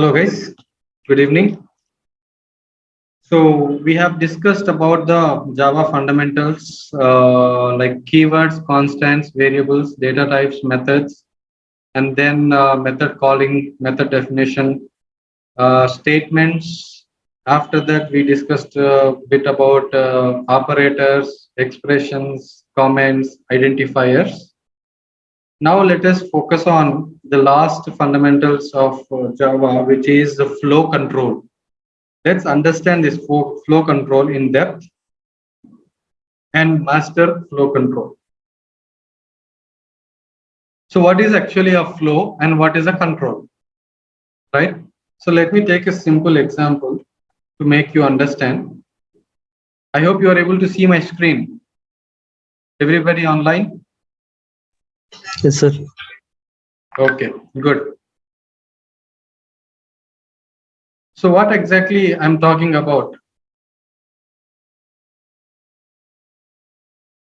Hello guys, good evening. So we have discussed about the Java fundamentals like keywords, constants, variables, data types, methods, and then method calling, method definition, statements. After that, we discussed a bit about operators, expressions, comments, identifiers. Now let us focus on the last fundamentals of Java, which is the flow control. Let's understand this flow control in depth and master flow control. So what is actually a flow and what is a control, right? So let me take a simple example to make you understand. I hope you are able to see my screen. Everybody online? Yes, sir. Okay, good. So what exactly I'm talking about?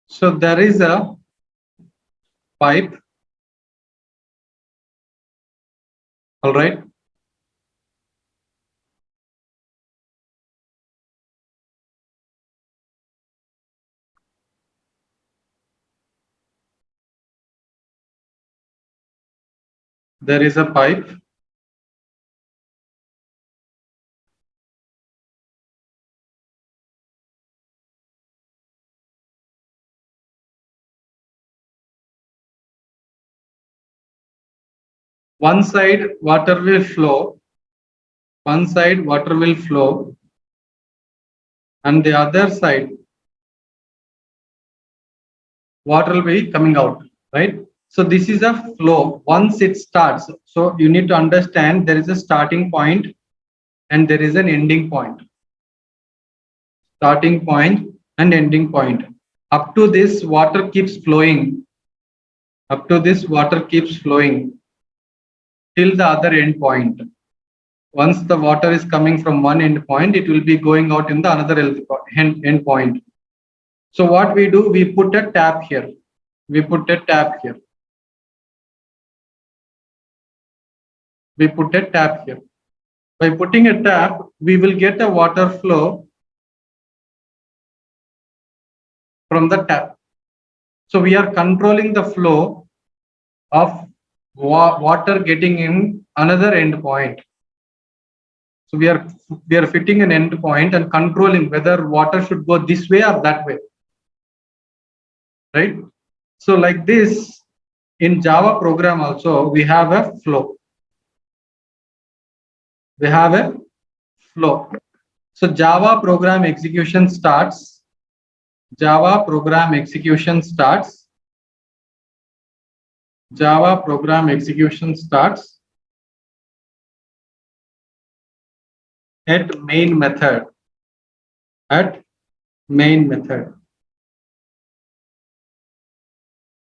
So there is a pipe, all right? There is a pipe. One side water will flow, one side water will flow, and the other side water will be coming out, right? So this is a flow once it starts. So you need to understand there is a starting point and there is an ending point. Starting point and ending point. Up to this water keeps flowing. Up to this water keeps flowing till the other end point. Once the water is coming from one end point, it will be going out in the another end point. So what we do, we put a tap here. We put a tap here. We put a tap here. By putting a tap, we will get a water flow from the tap. So we are controlling the flow of water getting in another end point. So we are fitting an end point and controlling whether water should go this way or that way, right? So like this, in Java program also we have a flow. We have a flow. So Java program execution starts. Java program execution starts. Java program execution starts at main method. At main method.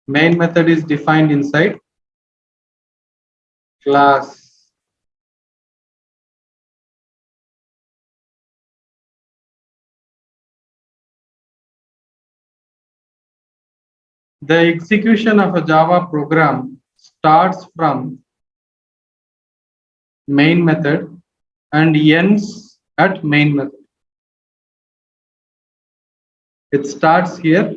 Main method is defined inside class. The execution of a Java program starts from main method and ends at main method. It starts here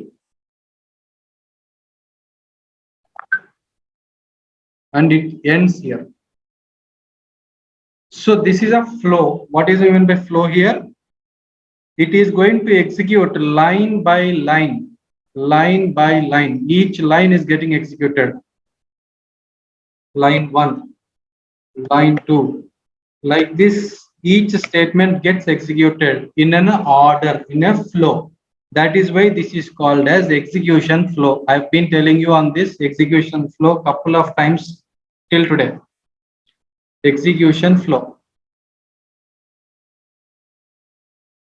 and it ends here. So this is a flow. What is meant by flow here? It is going to execute line by line, line by line. Each line is getting executed. Line 1, line 2. Like this, each statement gets executed in an order, in a flow. That is why this is called as execution flow. I've been telling you on this execution flow a couple of times till today. Execution flow.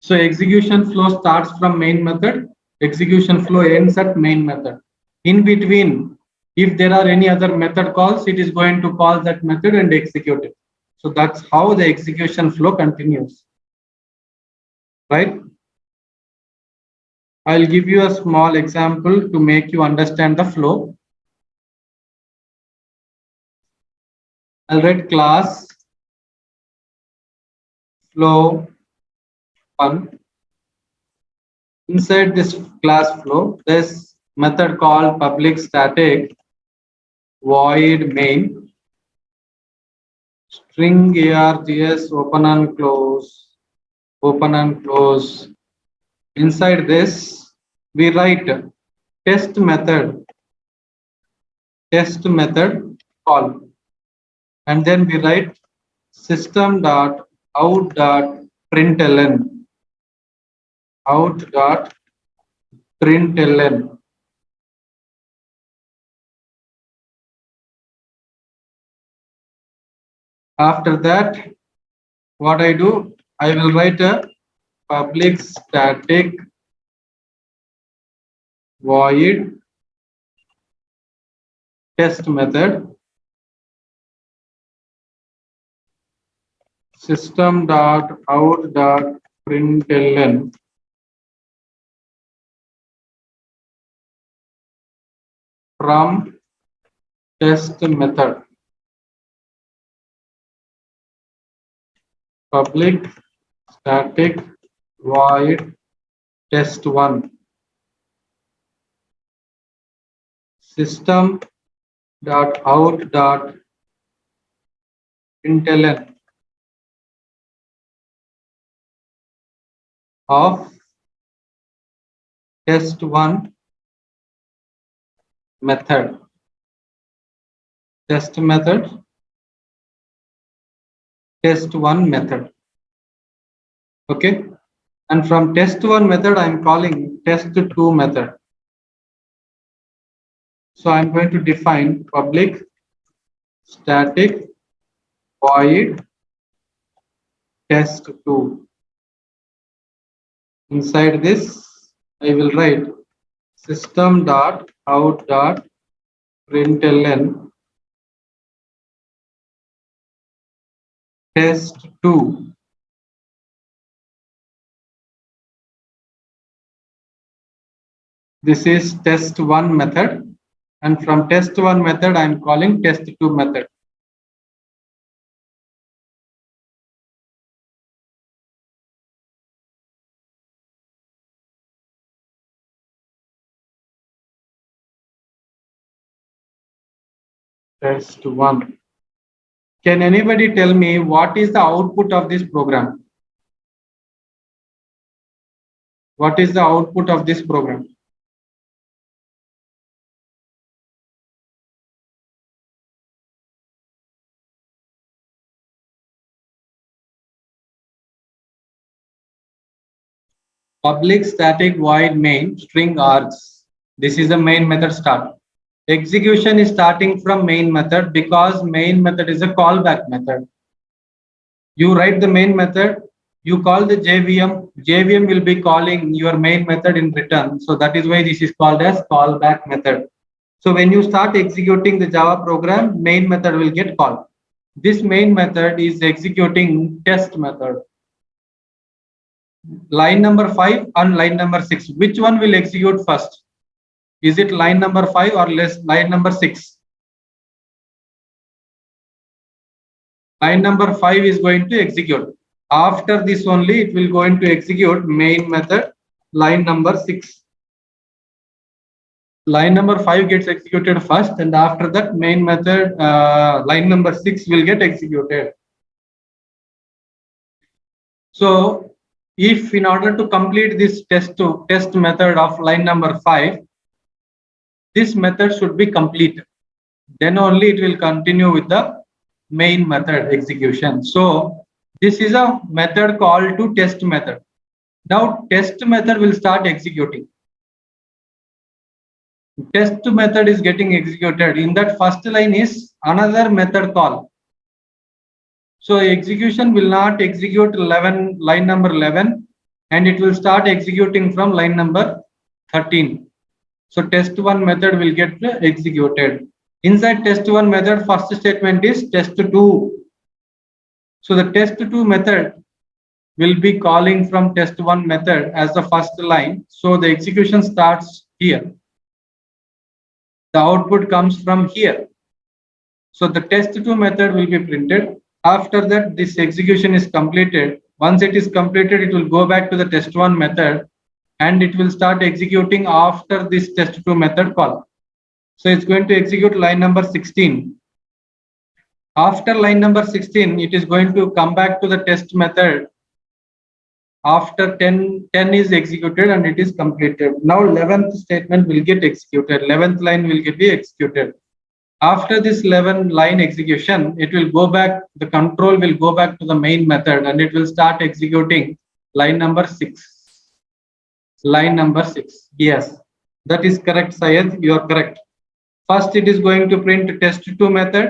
So execution flow starts from main method. Execution flow ends at main method. In between, if there are any other method calls, it is going to call that method and execute it. So that's how the execution flow continues, right? I'll give you a small example to make you understand the flow. I'll write class flow 1. Inside this class flow, this method called public static void main string args open and close. Inside this, we write test method call, and then we write system dot out dot println out dot println. After that, what I do, I will write a public static void test method system dot out dot println from test method public static void test1 system dot out dot println of test1 method test1 method. Okay, and from test1 method I am calling test2 method. So I am going to define public static void test2. Inside this, I will write system dot out dot println test2. This is test1 method, and from test1 method I am calling test2 method. Test1. Can anybody tell me what is the output of this program? What is the output of this program? Public static void main string args. This is the main method start. Execution is starting from main method because main method is a callback method. You write the main method, you call the JVM. JVM will be calling your main method in return. So that is why this is called as callback method. So when you start executing the Java program, main method will get called. This main method is executing test method. Line number 5 and line number 6. Which one will execute first? Is it line number 5 or line number 6? Line number 5 is going to execute. After this only it will going to execute main method line number 6. Line number 5 gets executed first, and after that main method line number 6 will get executed. So if in order to complete this test method of line number 5, this method should be complete. Then only it will continue with the main method execution. So this is a method called to test method. Now test method will start executing. Test method is getting executed. In that first line is another method call. So execution will not execute line number 11, and it will start executing from line number 13. So test1 method will get executed. Inside test1 method, first statement is test2. So the test2 method will be calling from test1 method as the first line. So the execution starts here. The output comes from here. So the test2 method will be printed. After that, this execution is completed. Once it is completed, it will go back to the test1 method and it will start executing after this test2 method call. So it's going to execute line number 16. After line number 16, it is going to come back to the test method after 10 is executed and it is completed. Now 11th statement will get executed. 11th line will be executed. After this 11 line execution, it will go back, the control will go back to the main method and it will start executing line number 6. Line number 6. Yes, that is correct, Syed. You are correct. First, it is going to print test2 method.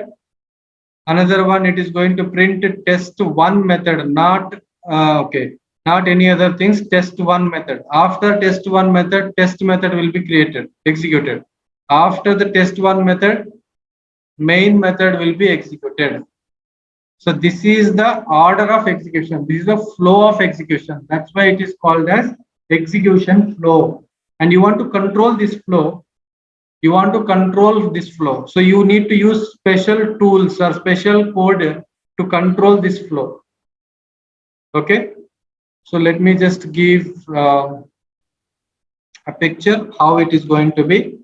Another one, it is going to print test1 method, not not any other things, test1 method. After test1 method, test method will be created, executed. After the test1 method, main method will be executed. So this is the order of execution. This is the flow of execution. That's why it is called as execution flow. And you want to control this flow. So you need to use special tools or special code to control this flow. Okay. So let me just give a picture how it is going to be.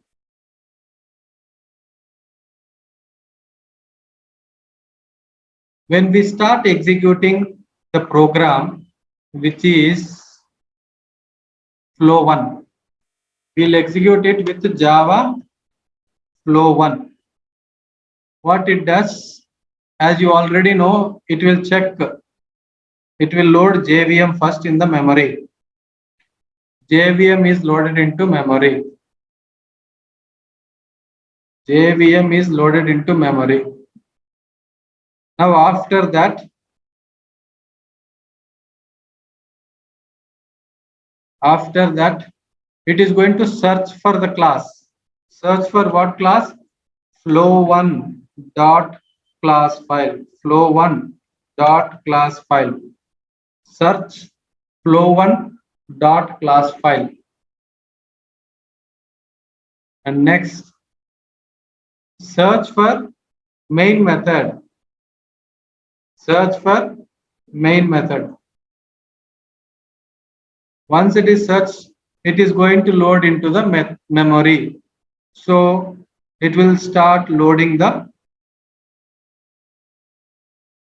When we start executing the program, which is flow1, we'll execute it with Java flow1. What it does, as you already know, it will check, it will load JVM first in the memory. JVM is loaded into memory. JVM is loaded into memory. Now after that, it is going to search for the class. Search for what class? Flow1 dot class file. Flow1 dot class file. Search flow1 dot class file. And next, search for main method. Search for main method. Once it is searched, it is going to load into the memory. So it will start loading the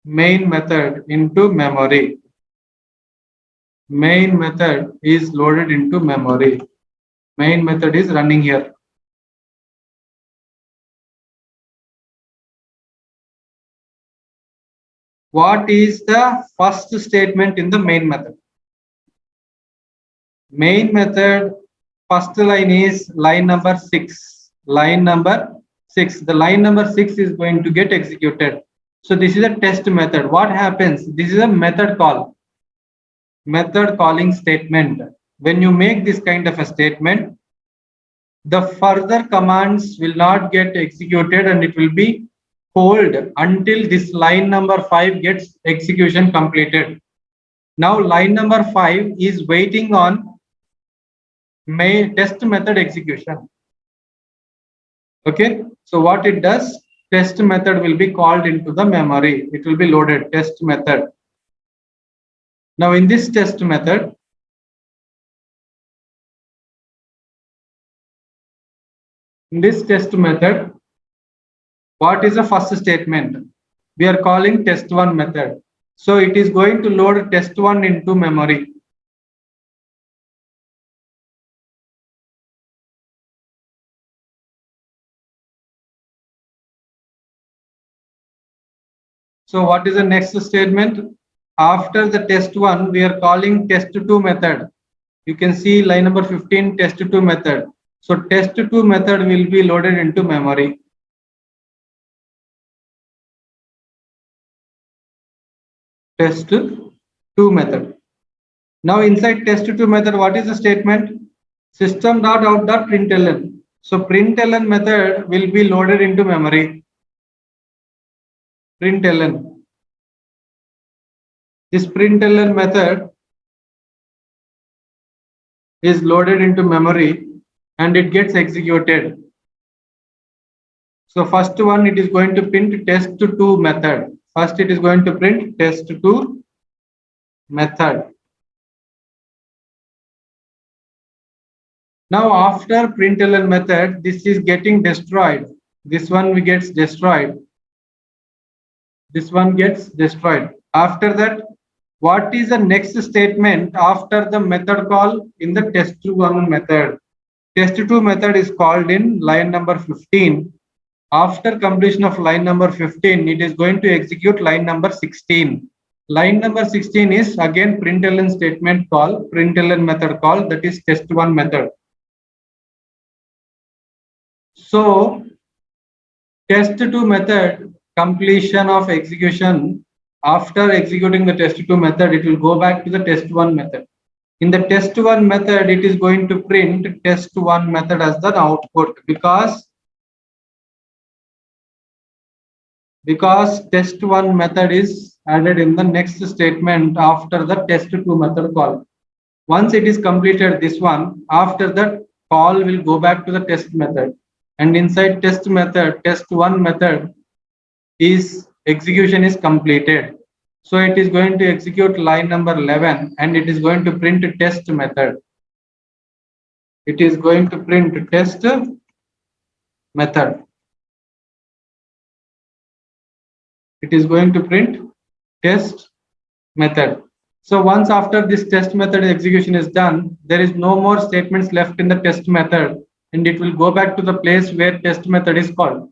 main method into memory. Main method is loaded into memory. Main method is running here. What is the first statement in the main method? Main method, first line is line number 6. Line number 6. The line number 6 is going to get executed. So this is a test method. What happens? This is a method call. Method calling statement. When you make this kind of a statement, the further commands will not get executed and it will be hold until this line number 5 gets execution completed. Now line number 5 is waiting on test method execution. Okay, so what it does, test method will be called into the memory. It will be loaded, test method. Now in this test method, what is the first statement? We are calling test1 method. So it is going to load test1 into memory. So what is the next statement? After the test1, we are calling test2 method. You can see line number 15, test2 method. So test2 method will be loaded into memory. Test2 method. Now inside test2 method, what is the statement? System.out.println. So println method will be loaded into memory. Println. This println method is loaded into memory and it gets executed. So first one, it is going to print test2 method. First it is going to print test2 method. Now after println method, this is getting destroyed. This one gets destroyed. This one gets destroyed. After that, what is the next statement after the method call in the test1 method? Test2 method is called in line number 15. After completion of line number 15, it is going to execute line number 16. Line number 16 is again println statement call, println method call, that is test1 method. So test2 method completion of execution, after executing the test2 method, it will go back to the test1 method. In the test1 method, it is going to print test1 method as the output because test1 method is added in the next statement after the test2 method call. Once it is completed, this one, after that call will go back to the test method, and inside test method, test1 method is execution is completed. So it is going to execute line number 11 and it is going to print test method. It is going to print test method. It is going to print test method. So once after this test method execution is done, there is no more statements left in the test method and it will go back to the place where test method is called.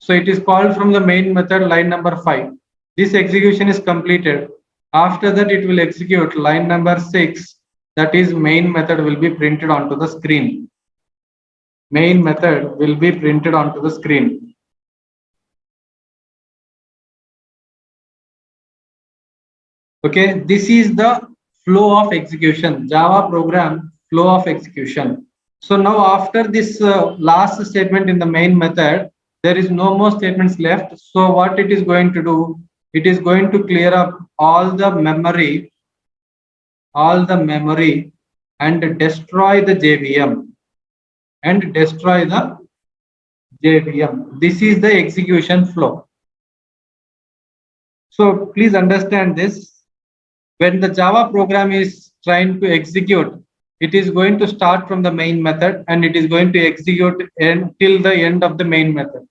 So it is called from the main method line number 5. This execution is completed. After that, it will execute line number 6. That is main method will be printed onto the screen. Main method will be printed onto the screen. Okay, this is the flow of execution, Java program flow of execution. So now after this last statement in the main method, there is no more statements left. So what it is going to do, it is going to clear up all the memory and destroy the JVM This is the execution flow. So please understand this. When the Java program is trying to execute, it is going to start from the main method and it is going to execute until the end of the main method.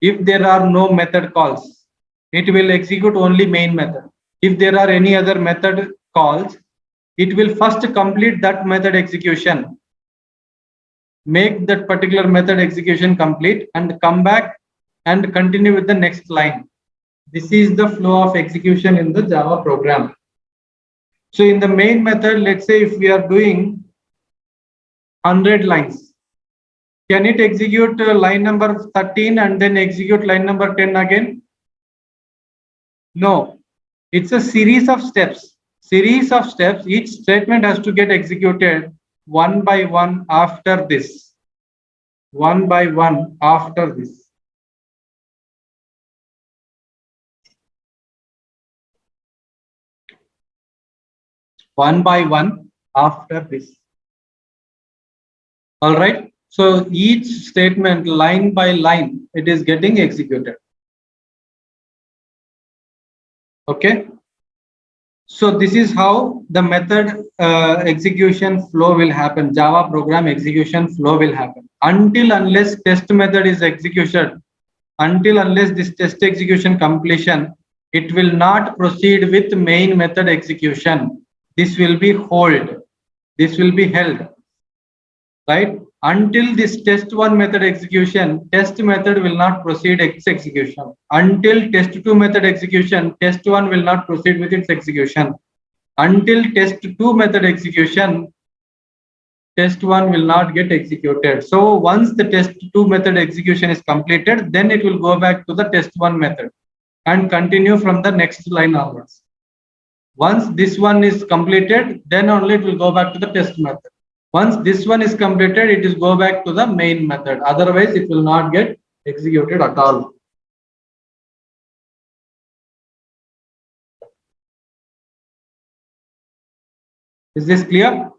If there are no method calls, it will execute only main method. If there are any other method calls, it will first complete that method execution, make that particular method execution complete and come back and continue with the next line. This is the flow of execution in the Java program. So in the main method, let's say if we are doing 100 lines, can it execute line number 13 and then execute line number 10 again? No, it's a series of steps. Each statement has to get executed one by one after this. One by one after this. One by one after this. All right. So each statement line by line, it is getting executed. Okay. So this is how the method execution flow will happen. Java program execution flow will happen until unless test method is executed. Until unless this test execution completion, it will not proceed with main method execution. This will be hold. This will be held. Right? Until this test1 method execution, test method will not proceed its execution. Until test2 method execution, test1 will not proceed with its execution. Until test2 method execution, test1 will not get executed. So once the test2 method execution is completed, then it will go back to the test1 method and continue from the next line onwards. Once this one is completed, then only it will go back to the test method. Once this one is completed, it is go back to the main method. Otherwise, it will not get executed at all. Is this clear?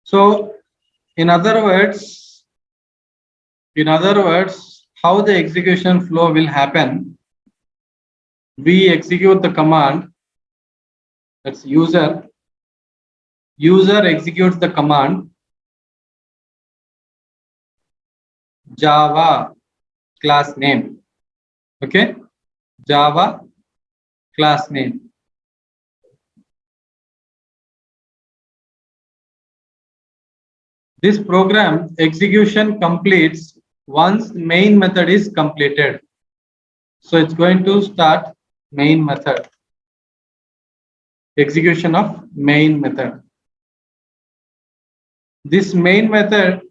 So, in other words, how the execution flow will happen? We execute the command That's user. User executes the command Java class name. Okay, Java class name. This program execution completes once main method is completed. So it's going to start main method. Execution of main method. This main method,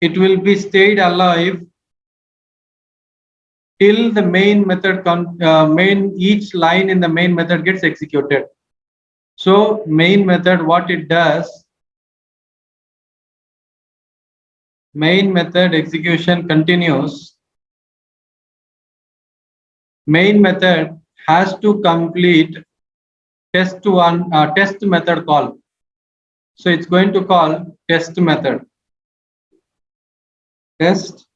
it will be stayed alive till the main method each line in the main method gets executed. So main method, what it does, main method execution continues. Main method has to complete test method call. So it's going to call test method. Test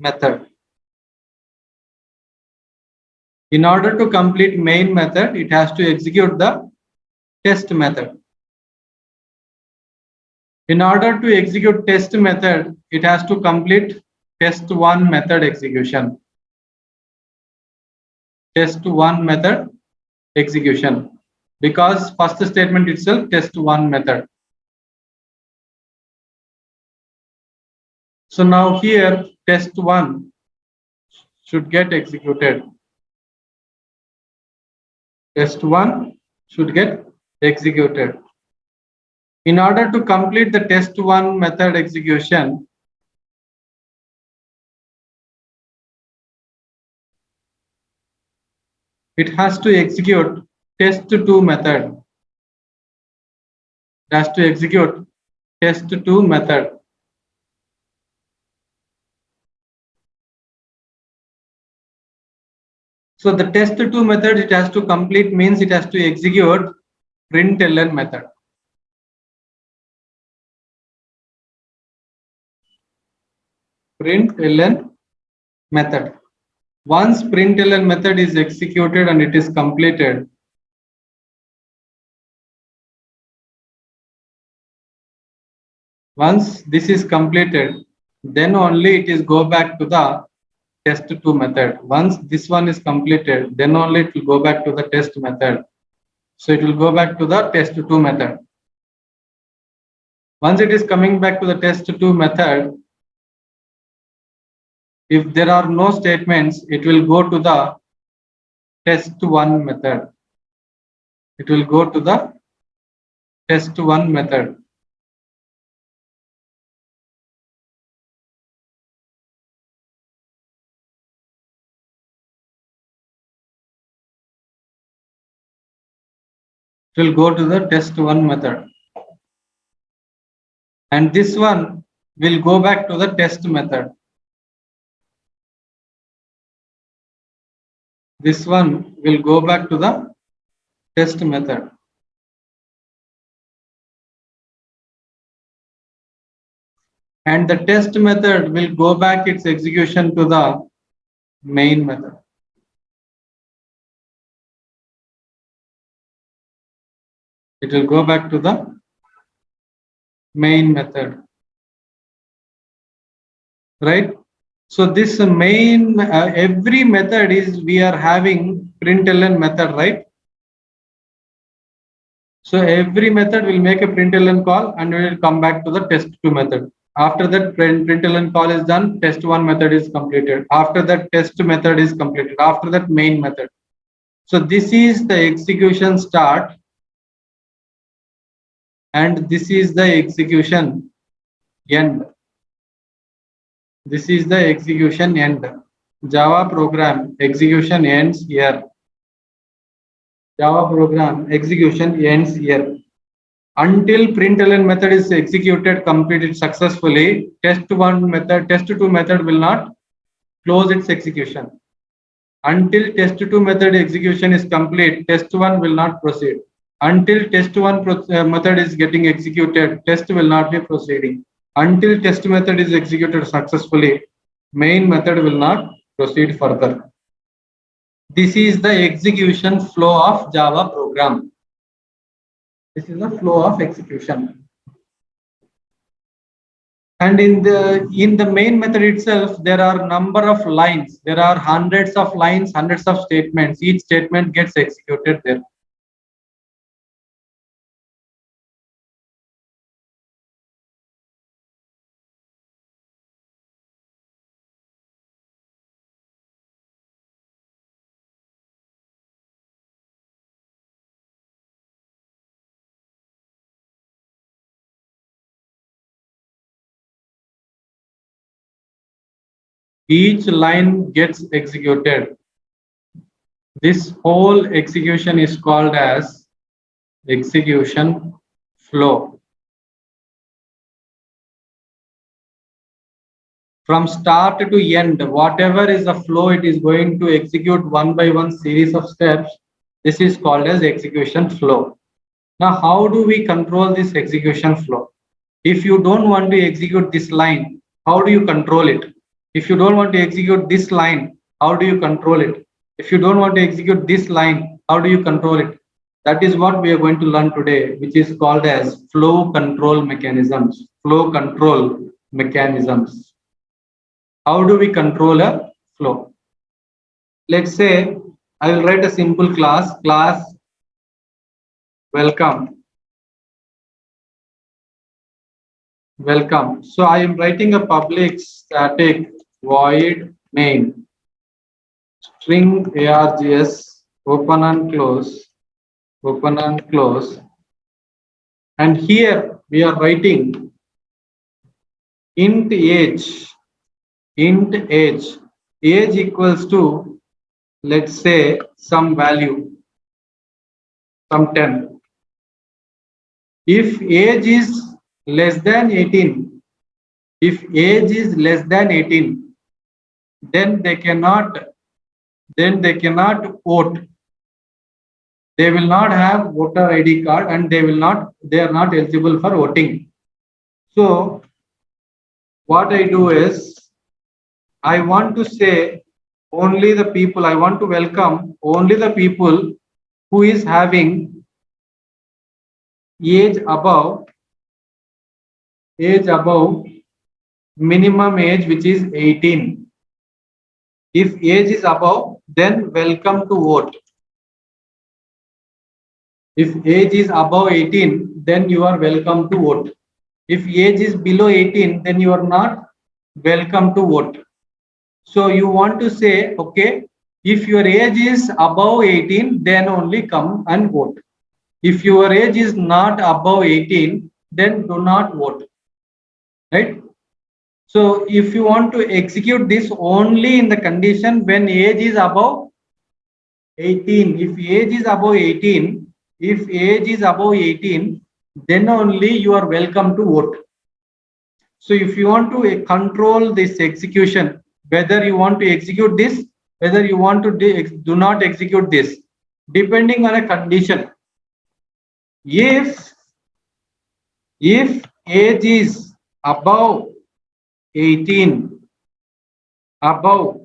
method. In order to complete main method, it has to execute the test method. In order to execute test method, it has to complete test1 method execution. Test1 method execution. Because first statement itself test1 method. So now here test1 should get executed. Test1 should get executed. In order to complete the test1 method execution, it has to execute test2 method. It has to execute test2 method. So the test2 method it has to complete means it has to execute println method. Println method. Once println method is executed and it is completed, once this is completed, then only it is go back to the test2 method. Once this one is completed, then only it will go back to the test method. So it will go back to the test2 method. Once it is coming back to the test2 method, if there are no statements, it will go to the test1 method. It will go to the test1 method. It will go to the test1 method. And this one will go back to the test method. This one will go back to the test method. And the test method will go back its execution to the main method. It will go back to the main method. Right? So this main, every method is, we are having println method, right? So every method will make a println call and we will come back to the test2 method. After that println call is done, test1 method is completed. After that test method is completed. After that main method. So this is the execution start and this is the execution end. This is the execution end. Java program execution ends here. Java program execution ends here. Until println method is executed, completed successfully, test2 method will not close its execution. Until test2 method execution is complete, test1 will not proceed. Until test1 method is getting executed, test will not be proceeding. Until test method is executed successfully, main method will not proceed further. This is the execution flow of Java program. This is the flow of execution. And in the main method itself, there are number of lines. There are hundreds of lines, hundreds of statements. Each statement gets executed there. Each line gets executed. This whole execution is called as execution flow. From start to end, whatever is the flow, it is going to execute one by one series of steps. This is called as execution flow. Now, how do we control this execution flow? If you don't want to execute this line, how do you control it? If you don't want to execute this line, how do you control it? If you don't want to execute this line, how do you control it? That is what we are going to learn today, which is called as flow control mechanisms. Flow control mechanisms. How do we control a flow? Let's say I will write a simple class welcome. Welcome. So I am writing a public static void main string args open and close, and here we are writing int age age equals to, let's say, some value, some 10. If age is less than 18, if age is less than 18, then they cannot vote. They will not have voter ID card, and they are not eligible for voting. So what I do is, I want to say only the people, I want to welcome only the people who is having age above minimum age, which is 18. If age is above, then welcome to vote. If age is above 18, then you are welcome to vote. If age is below 18, then you are not welcome to vote. So you want to say, okay, if your age is above 18, then only come and vote. If your age is not above 18, then do not vote. Right? So if you want to execute this only in the condition when age is above 18, if age is above 18, then only you are welcome to vote. So if you want to control this execution, whether you want to execute this, whether you want to do not execute this, depending on a condition. If age is above 18, above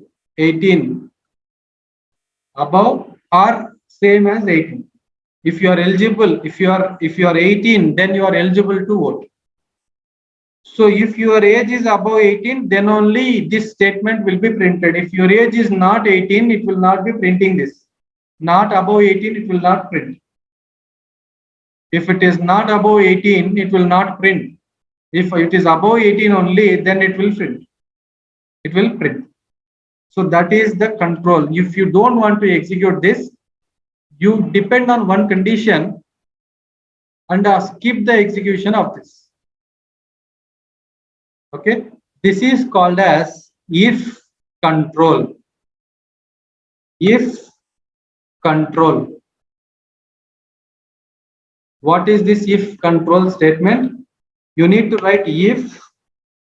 or same as 18. If you are eligible, if you are 18, then you are eligible to vote. So if your age is above 18, then only this statement will be printed. If your age is not 18, it will not be printing this. Not above 18, it will not print. If it is not above 18, it will not print. If it is above 18 only, then it will print. It will print. So that is the control. If you don't want to execute this, you depend on one condition and skip the execution of this. Okay, this is called as if control. If control. What is this if control statement? You need to write if.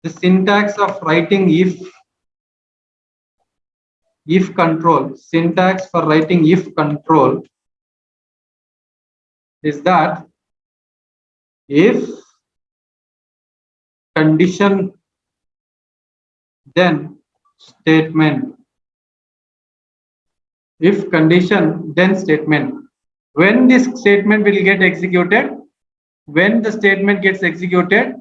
The syntax of writing if control, syntax for writing if control is that if condition then statement. If condition then statement. When this statement will get executed? when the statement gets executed?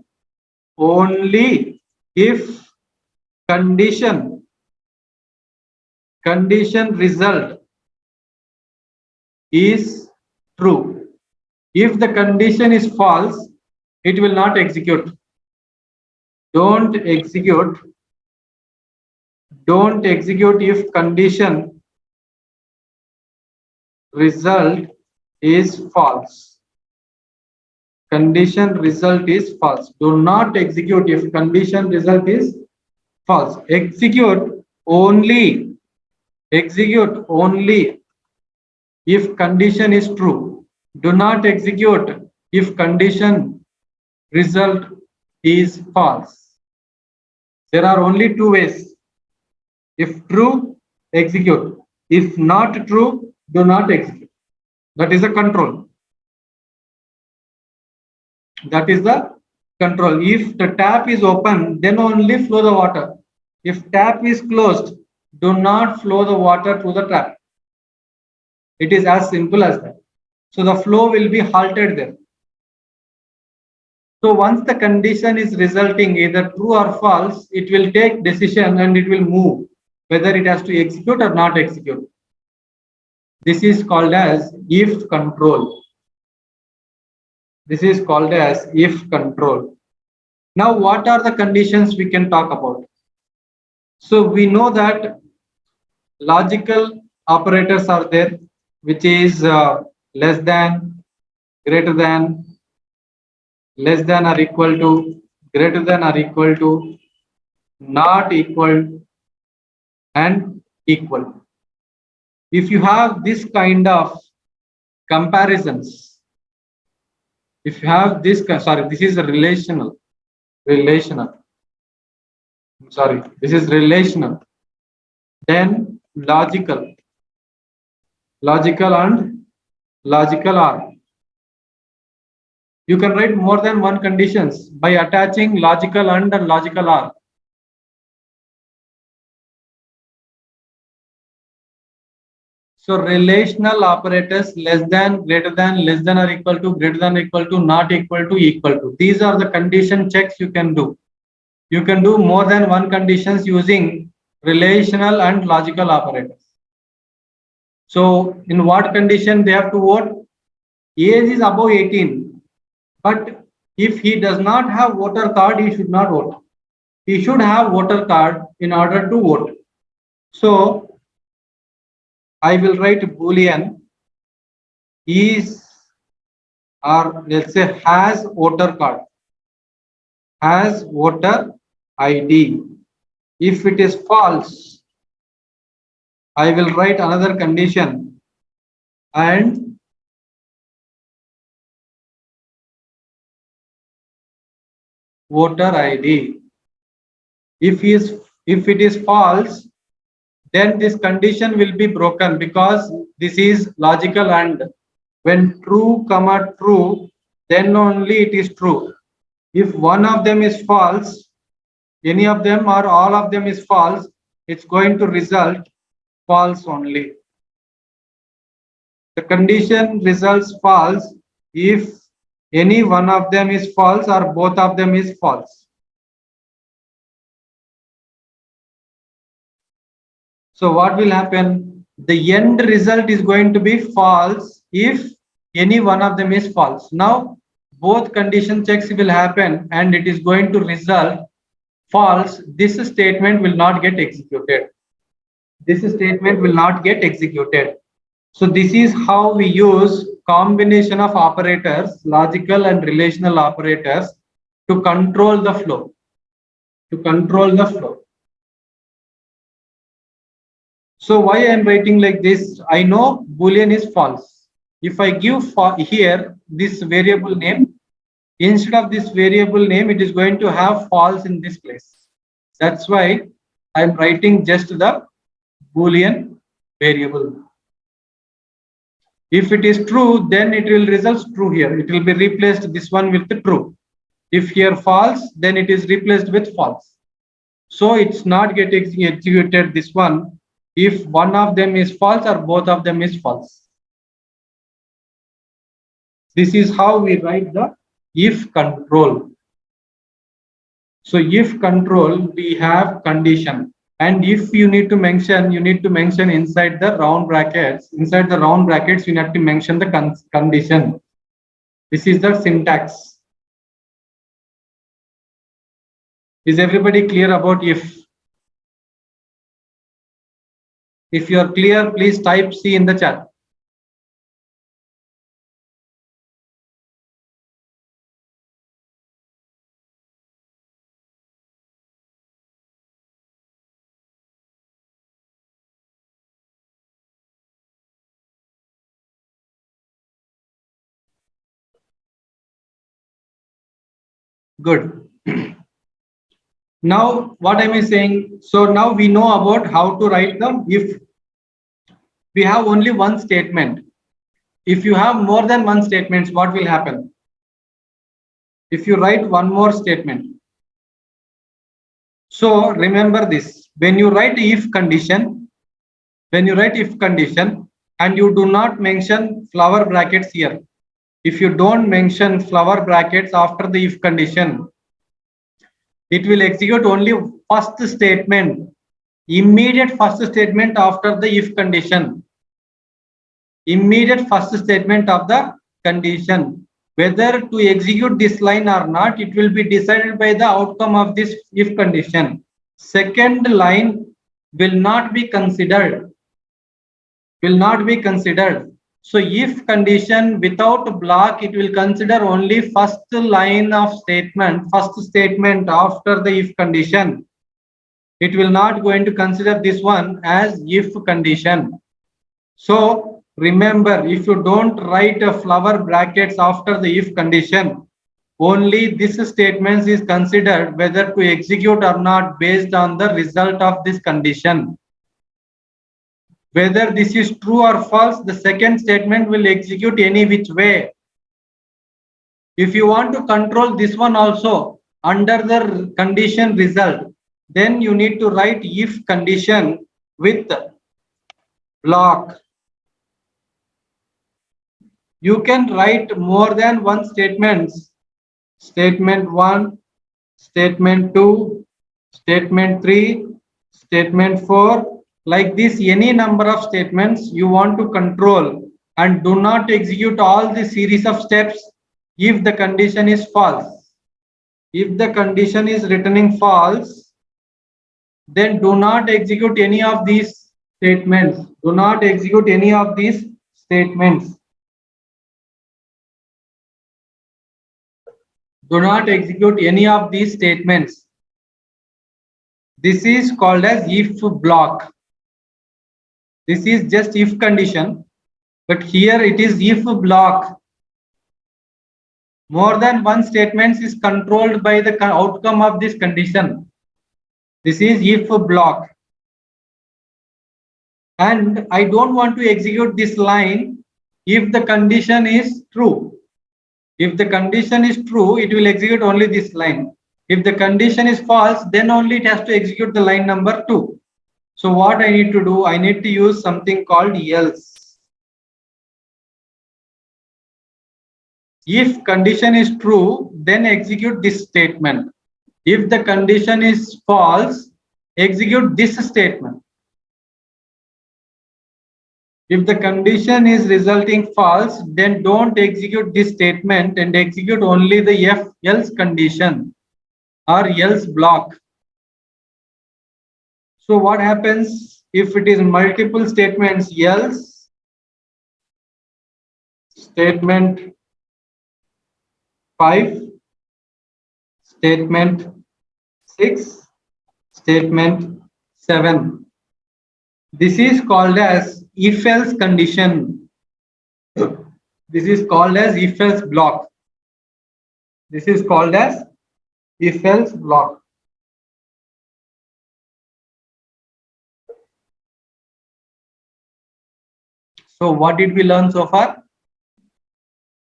Only if condition result is true. If the condition is false, it will not execute. Don't execute if condition result is false. Condition result is false. Do not execute if condition result is false. Execute only if condition is true. Do not execute if condition result is false. There are only two ways. If true, execute. If not true, do not execute. That is the control. That is the control. If the tap is open, then only flow the water. If tap is closed, do not flow the water through the tap. It is as simple as that. So the flow will be halted there. So once the condition is resulting either true or false, it will take decision and it will move whether it has to execute or not execute. This is called as if control. This is called as if control. Now, what are the conditions we can talk about? So we know that logical operators are there, which is less than, greater than, less than or equal to, greater than or equal to, not equal, and equal. If you have this kind of comparisons, if you have this, sorry, this is a relational, sorry, this is relational, then logical and logical are. You can write more than one conditions by attaching logical and logical are. So relational operators less than, greater than, less than or equal to, greater than or equal to, not equal to, equal to. These are the condition checks you can do. You can do more than one conditions using relational and logical operators. So in what condition they have to vote? Age is above 18. But if he does not have voter card, he should not vote. He should have voter card in order to vote. So I will write Boolean is, or let's say has voter card, has voter ID. If it is false, I will write another condition and voter ID. If it is false, then this condition will be broken because this is logical and when true comma true, then only it is true. If one of them is false, any of them or all of them is false, it's going to result false only. The condition results false if any one of them is false or both of them is false. So what will happen? The end result is going to be false if any one of them is false. Now both condition checks will happen and it is going to result false. This statement will not get executed. This statement will not get executed. So this is how we use combination of operators, logical and relational operators, to control the flow. So why I am writing like this? I know Boolean is false. If I give here this variable name, instead of this variable name, it is going to have false in this place. That's why I am writing just the Boolean variable. If it is true, then it will result true here. It will be replaced this one with the true. If here false, then it is replaced with false. So it's not getting executed this one if one of them is false or both of them is false. This is how we write the if control. So if control, we have condition. And if you need to mention, inside the round brackets. Inside the round brackets, you have to mention the condition. This is the syntax. Is everybody clear about if? If you are clear, please type C in the chat. Good. Now, what am I saying? So now we know about how to write them. If we have only one statement, if you have more than one statements, what will happen? If you write one more statement. So remember this, when you write if condition, and you do not mention flower brackets here. If you don't mention flower brackets after the if condition, it will execute only first statement, immediate first statement after the if condition. Immediate first statement of the condition. Whether to execute this line or not, it will be decided by the outcome of this if condition. Second line will not be considered. So if condition without block, it will consider only first line of statement, first statement after the if condition. It will not going to consider this one as if condition. So remember, if you don't write a flower brackets after the if condition, only this statement is considered whether to execute or not based on the result of this condition. Whether this is true or false, the second statement will execute any which way. If you want to control this one also under the condition result, then you need to write if condition with block. You can write more than one statements. Statement 1, statement 2, statement 3, statement 4, like this, any number of statements you want to control, and do not execute all the series of steps if the condition is false. If the condition is returning false, then do not execute any of these statements. Do not execute any of these statements. Do not execute any of these statements. This is called as if block. This is just if condition, but here it is if block. More than one statement is controlled by the outcome of this condition. This is if block. And I don't want to execute this line if the condition is true. If the condition is true, it will execute only this line. If the condition is false, then only it has to execute the line number 2. So what I need to do, I need to use something called else. If condition is true, then execute this statement. If the condition is false, execute this statement. If the condition is resulting false, then don't execute this statement and execute only the else condition or else block. So what happens if it is multiple statements? Else statement 5, statement 6, statement 7. This is called as if else condition. This is called as if else block. This is called as if else block. So what did we learn so far?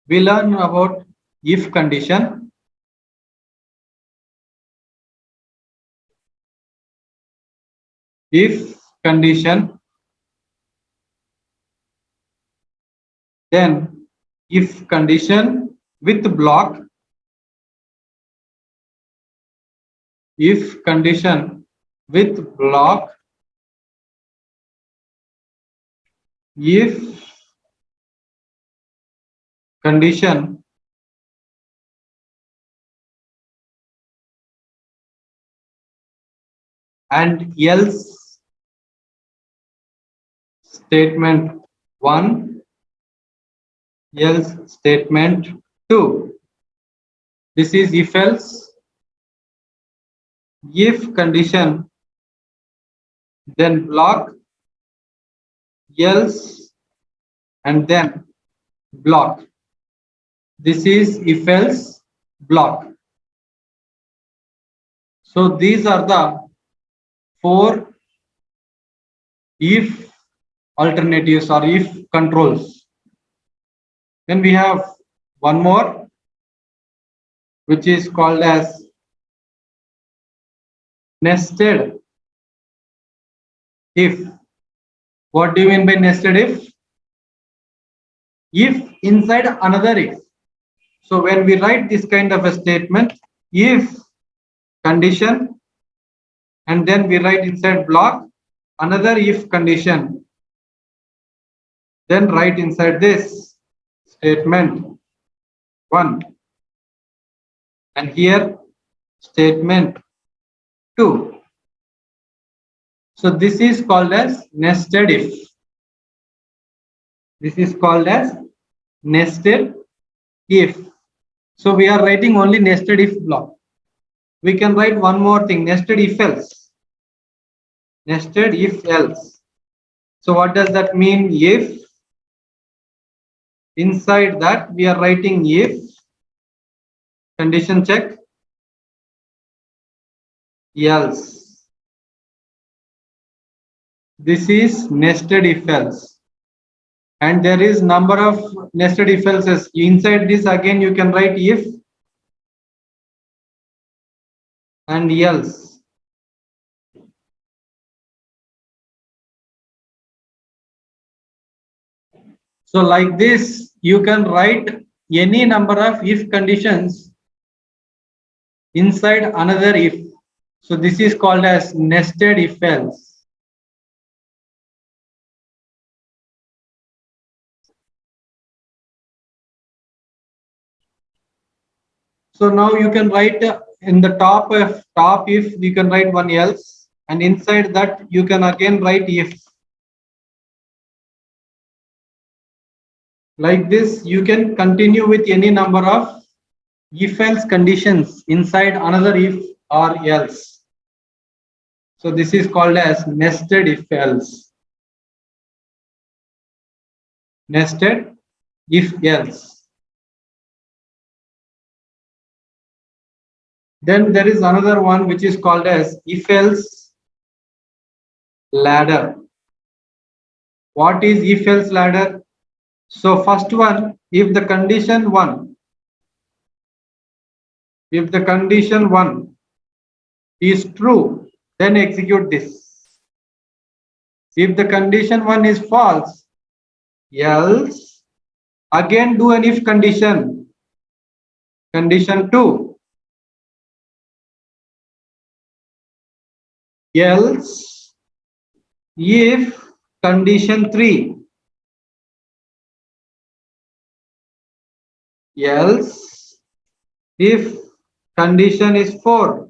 We learned about if condition, if condition, then if condition with block, if condition with block if condition and else statement 1, else statement 2. This is if else. If condition, then block, else, and then block. This is if else block. So these are the 4 if alternatives or if controls. Then we have one more, which is called as nested if. What do you mean by nested if? If inside another if. So when we write this kind of a statement, if condition, and then we write inside block another if condition, then write inside this statement 1, and here statement 2. So this is called as nested if. This is called as nested if. So we are writing only nested if block. We can write one more thing, nested if else. Nested if else. So what does that mean? If inside that we are writing if condition check else. This is nested if else. And there is number of nested if else's. Inside this again you can write if and else. So like this you can write any number of if conditions inside another if. So this is called as nested if else. So now you can write in the top if you can write one else, and inside that you can again write if. Like this you can continue with any number of if else conditions inside another if or else. So this is called as nested if else. Nested if else. Then there is another one which is called as if else ladder. What is if else ladder? So first one, if the condition 1 is true, then execute this. If the condition 1 is false, else again do an if condition, condition 2, else if condition 3, else if condition is 4.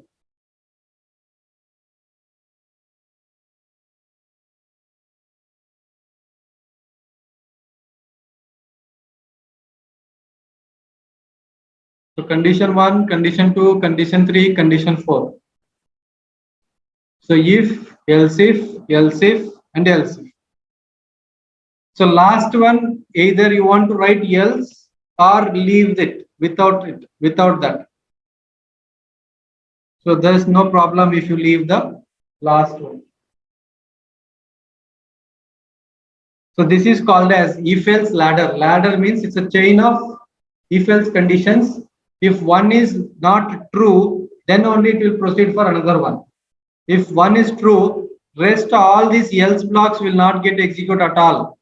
So condition 1, condition 2, condition 3, condition 4. So if, else if, and else if. So last one, either you want to write else or leave it without that. So there is no problem if you leave the last one. So this is called as if else ladder. Ladder means it's a chain of if else conditions. If one is not true, then only it will proceed for another one. If one is true, rest all these else blocks will not get executed at all.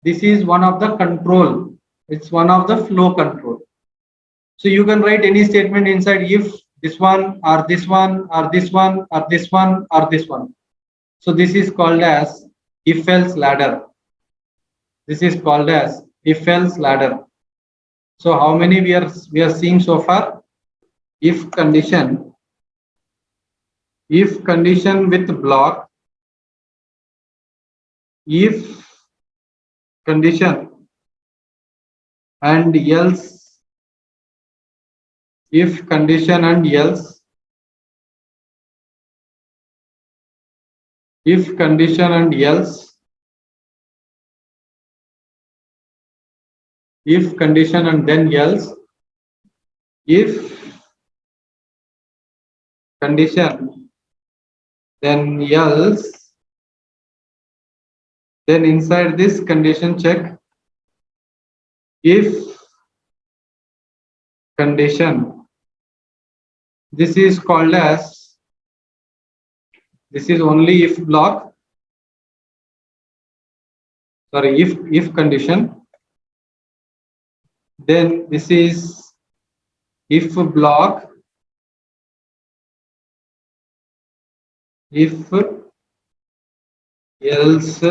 This is one of the control. It's one of the flow control. So you can write any statement inside if this one or this one or this one or this one or this one. So this is called as if else ladder. This is called as if else ladder. So how many we are seeing so far? If condition with block, if condition and else, if condition and else, if condition and else, if condition and then else, if condition then else, then inside this condition check if condition. This is called as, this is only if block, sorry, if condition. Then this is if block, if else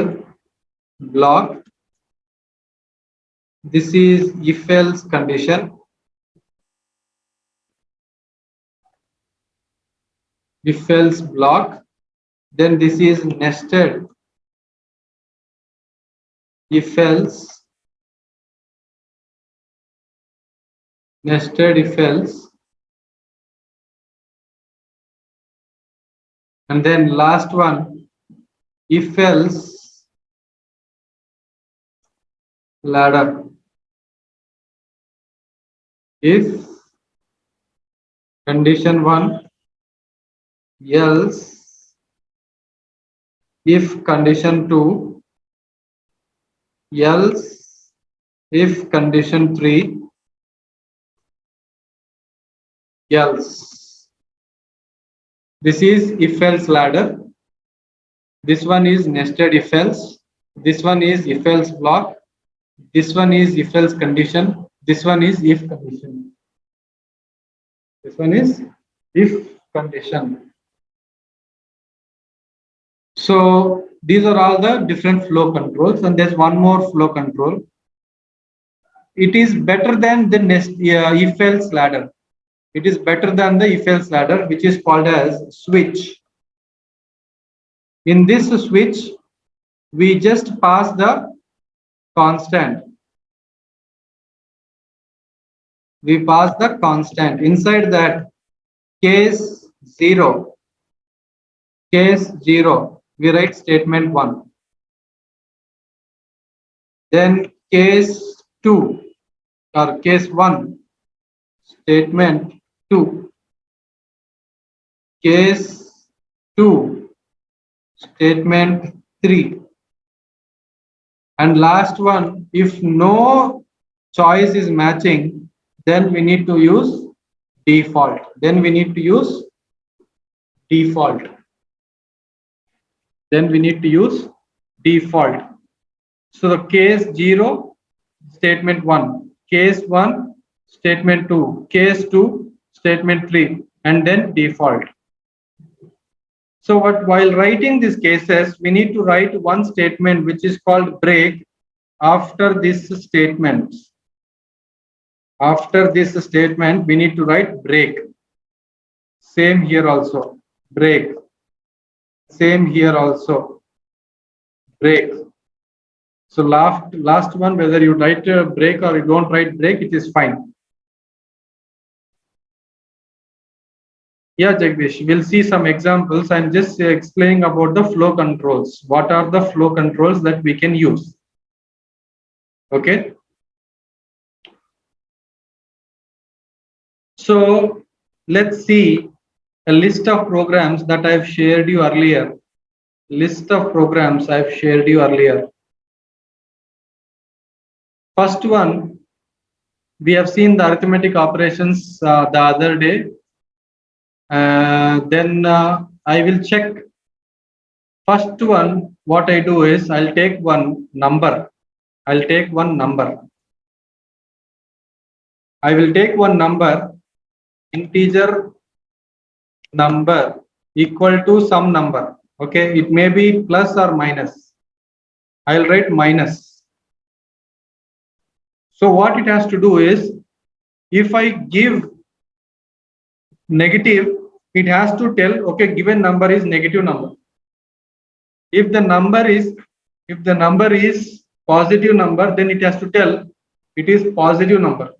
block. This is if else condition, if else block. Then this is nested if else, nested if else. And then last one, if else ladder. If condition 1 else, if condition 2 else, if condition 3 else. This is if else ladder. This one is nested if else. This one is if else block. This one is if else condition. This one is if condition. This one is if condition. So these are all the different flow controls, and there's one more flow control. It is better than the if else ladder. It is better than the if else ladder, which is called as switch. In this switch, we just pass the constant. We pass the constant. Inside that, case 0, we write statement 1. Then case 2 or case 1, statement 2. Case 2, statement 3. And last one, if no choice is matching, then we need to use default. Then we need to use default. Then we need to use default. So the case 0, statement 1, case 1, statement 2, case 2, statement 3, and then default. So while writing these cases, we need to write one statement which is called break after this statement. After this statement, we need to write break. Same here also, break. Same here also, break. So last one, whether you write a break or you don't write break, it is fine. Yeah, Jagdish, we'll see some examples. I'm just explaining about the flow controls. What are the flow controls that we can use? Okay. So let's see a list of programs that I've shared you earlier. List of programs I've shared you earlier. First one, we have seen the arithmetic operations the other day. Then I will check. First one, what I do is I'll take one number. I'll take one number. I will take one number, integer number equal to some number. Okay, it may be plus or minus. I'll write minus. So what it has to do is, if I give negative, it has to tell, okay, given number is negative number. If the number is positive number, then it has to tell it is positive number.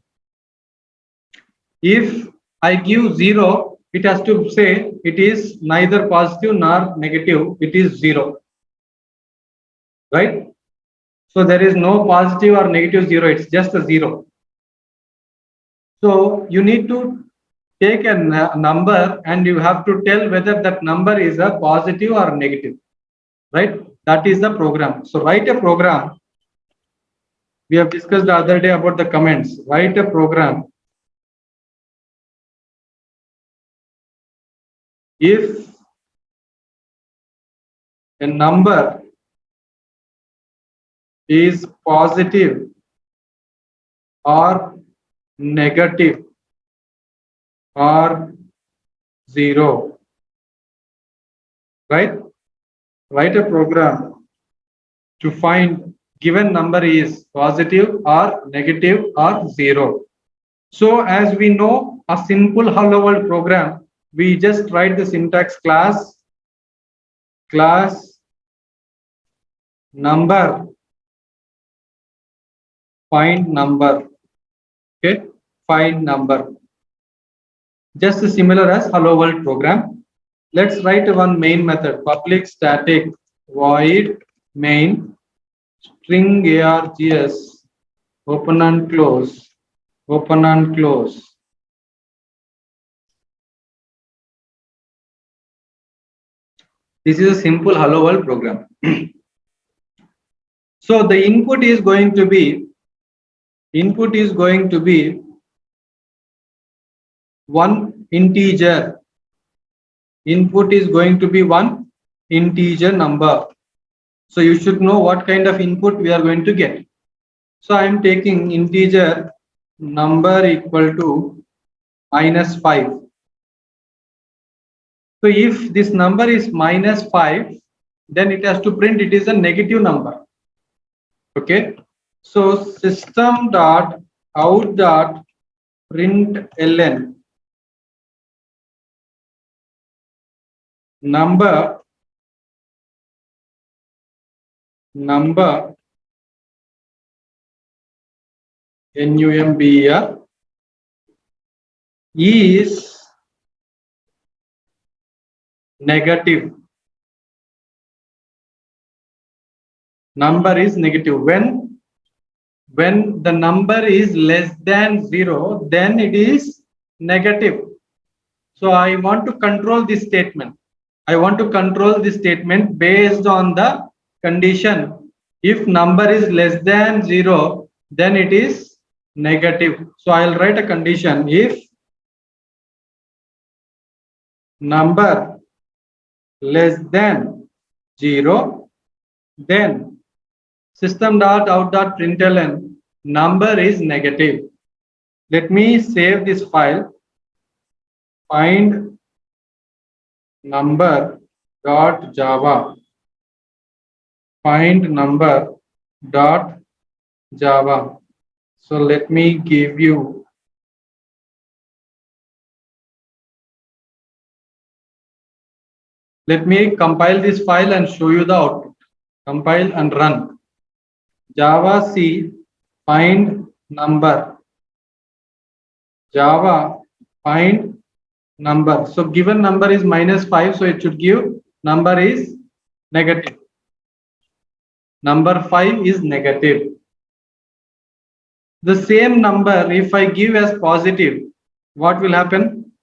If I give 0, it has to say it is neither positive nor negative, it is 0, right? So there is no positive or negative 0, it's just a 0. So you need to take a number and you have to tell whether that number is a positive or negative, right? That is the program. So write a program. We have discussed the other day about the comments. Write a program. If a number is positive or negative or 0, right? Write a program to find given number is positive or negative or 0. So as we know, a simple hello world program, we just write the syntax class number find number. Okay, find number, just similar as hello world program. Let's write one main method, public static void main string args open and close, open and close. This is a simple hello world program. So the input is going to be one integer. Input is going to be one integer number. So you should know what kind of input we are going to get. So I am taking integer number equal to -5. So if this number is -5, then it has to print it is a negative number. Okay, so system.out.println number number is negative. Number is negative. When the number is less than 0, then it is negative. So I want to control this statement. I want to control this statement based on the condition. If number is less than 0, then it is negative. So I'll write a condition. If number less than 0, then system.out.println number is negative. Let me save this file. Find number.java. Find number.java. So let me give you let me compile this file and show you the output. Compile and run. Java C find number. Java find number. So given number is -5, so it should give number is negative. Number 5 is negative. The same number, if I give as positive, what will happen?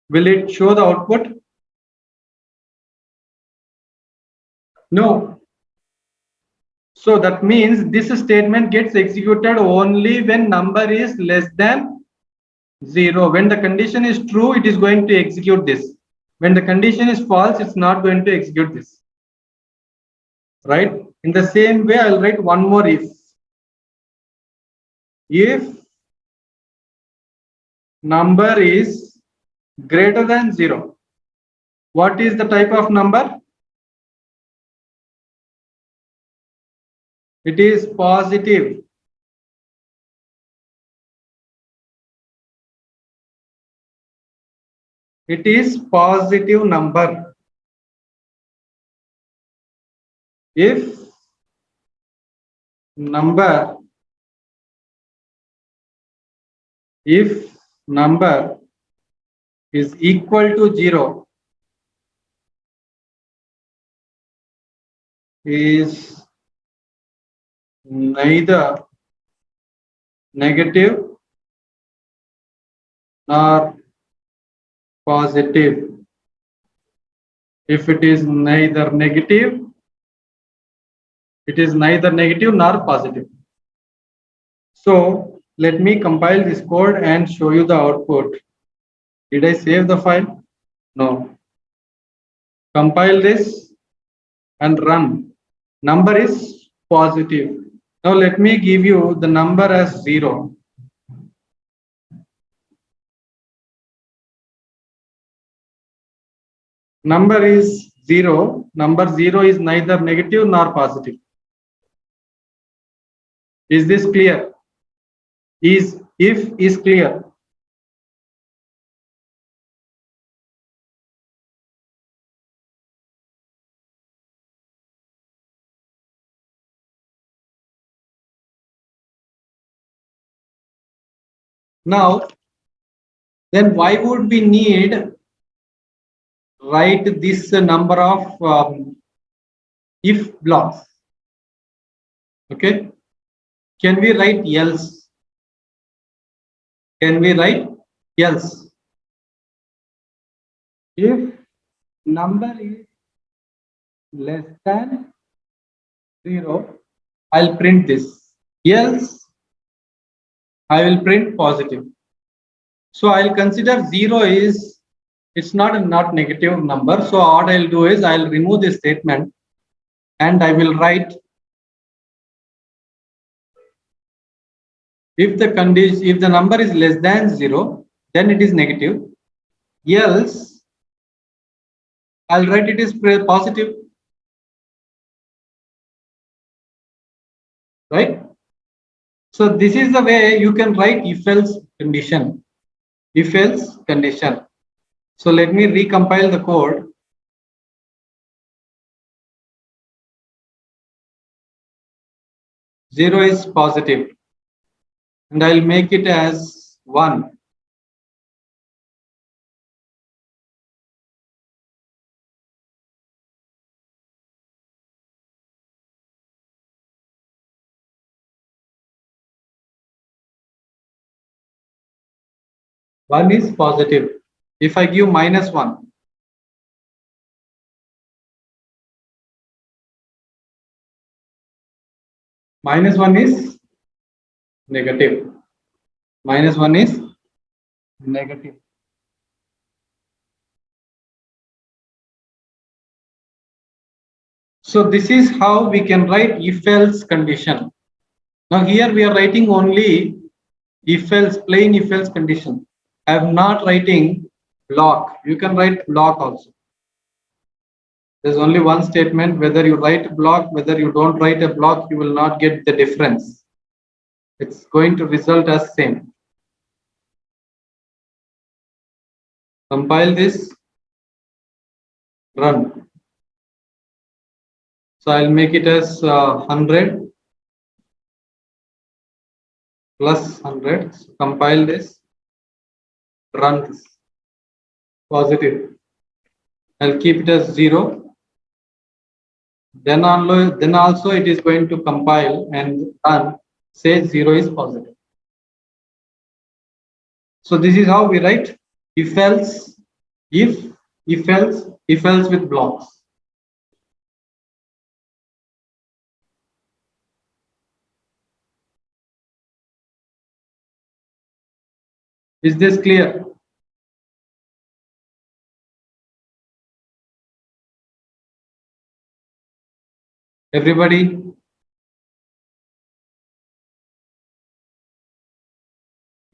Will it show the output? No. So that means this statement gets executed only when number is less than 0. When the condition is true, it is going to execute this. When the condition is false, it's not going to execute this. Right? In the same way, I'll write one more if. If number is greater than 0, What is the type of number? It is positive. It is positive number. If number if number is equal to 0, is neither negative nor positive. If it is neither negative, it is neither negative nor positive. So let me compile this code and show you the output. Did I save the file? No. Compile this and run. Number is positive. Now let me give you the number as 0. Number is 0. Number 0 is neither negative nor positive. Is this clear? Is clear. Now, then why would we need write this number of if blocks? Okay. Can we write else? Can we write else? If number is less than 0, I'll print this. Else, I will print positive. So I'll consider 0 is, it's not a not negative number. So what I'll do is I'll remove this statement and I will write if the number is less than 0, then it is negative. Else, I'll write it is positive. Right? So this is the way you can write if else condition. If else condition. So let me recompile the code. Zero is positive, and I'll make it as 1. One is positive. If I give -1, -1 is negative. -1 is negative. So this is how we can write if else condition. Now here we are writing only if else, plain if else condition. I am not writing block. You can write block also. There's only one statement. Whether you write a block, whether you don't write a block, you will not get the difference. It's going to result as same. Compile this, run. So I'll make it as 100 plus 100. So compile this, run this. Positive. I'll keep it as 0. Then also it is going to compile and run. Say 0 is positive. So this is how we write if else, if else with blocks. Is this clear? Everybody?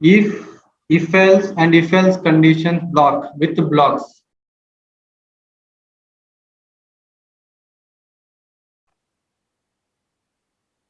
If else and if else condition block with blocks.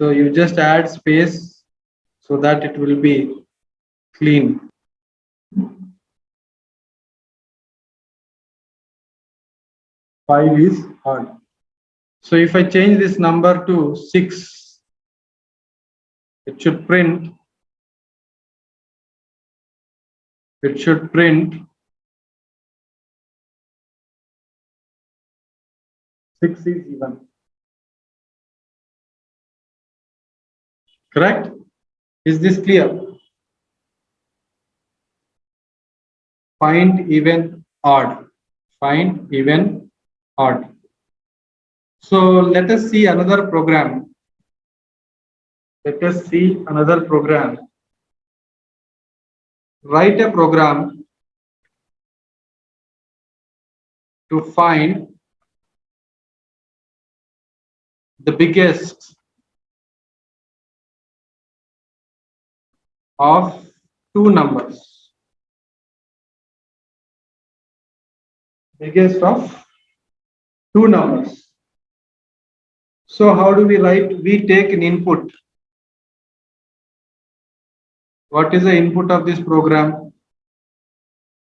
So you just add space so that it will be clean. Five is odd. So if I change this number to 6, it should print 6 is even. Correct? Is this clear? Find even odd. Find even odd. So let us see another program. Let us see another program. Write a program to find the biggest of two numbers. Biggest of two numbers. So how do we write? We take an input. What is the input of this program?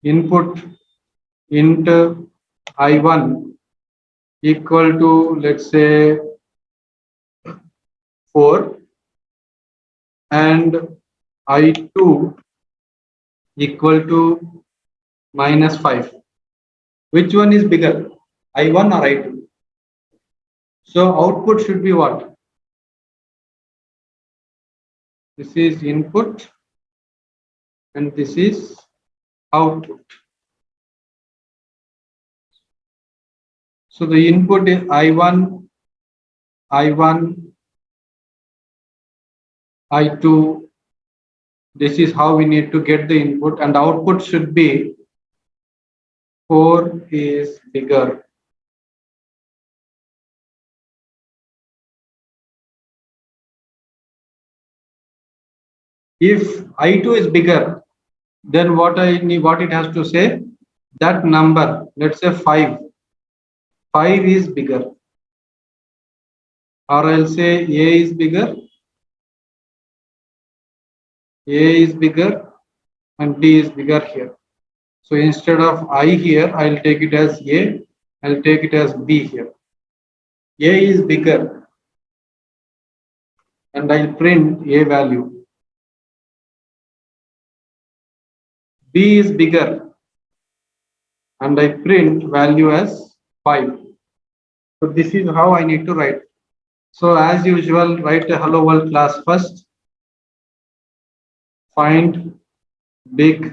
Input int I1 equal to, let's say, 4 and I2 equal to -5. Which one is bigger, I1 or I2? So output should be what? This is input and this is output. So the input is I1, I2. This is how we need to get the input, and output should be 4 is bigger. If I2 is bigger, then what it has to say, that number, let's say 5 is bigger, or I'll say A is bigger, and B is bigger here. So instead of I here, I'll take it as A, I'll take it as B here. A is bigger and I'll print A value. B is bigger and I print value as 5. So this is how I need to write. So as usual, write a hello world class first. Find big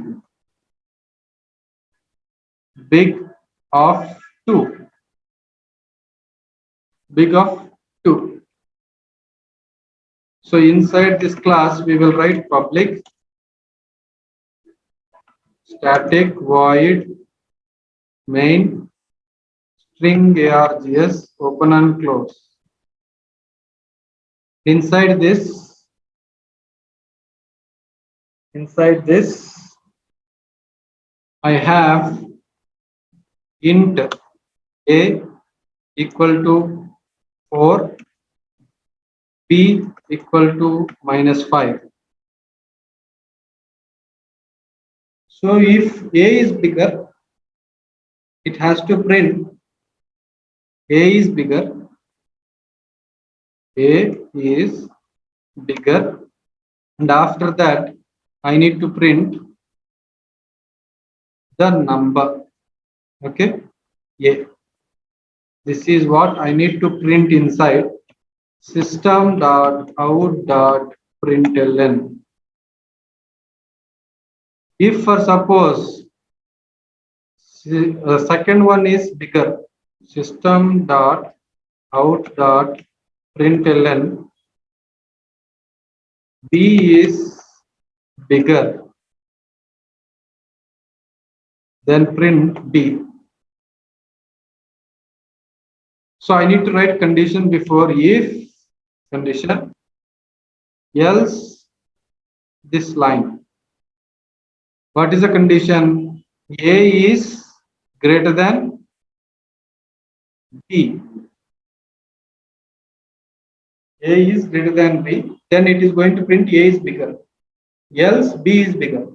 of 2. Big of 2. So inside this class, we will write public static void main string args open and close. Inside this, I have int a equal to 4, b equal to -5. So if a is bigger, it has to print a is bigger, and after that I need to print the number. Okay, a. This is what I need to print inside system.out.println. If for suppose the second one is bigger, system.out.println, B is bigger, then print B. So I need to write condition before if condition, else this line. What is the condition? A is greater than B. A is greater than B, then it is going to print A is bigger. Else B is bigger.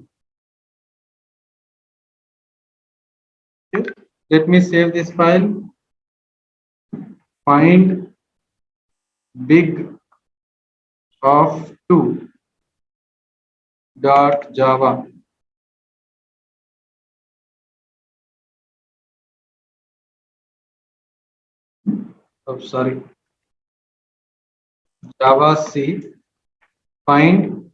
Okay. Let me save this file. Find big of 2 dot java. Oh, sorry. Java C. Find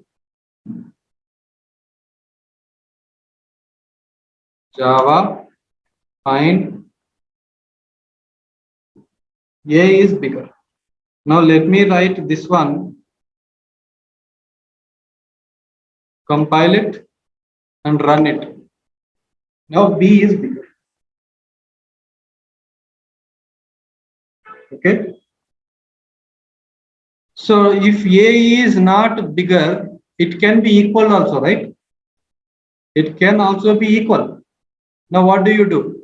Java. Find A is bigger. Now let me write this one. Compile it and run it. Now B is bigger. Okay. So if A is not bigger, it can be equal also, right? It can also be equal. Now what do you do?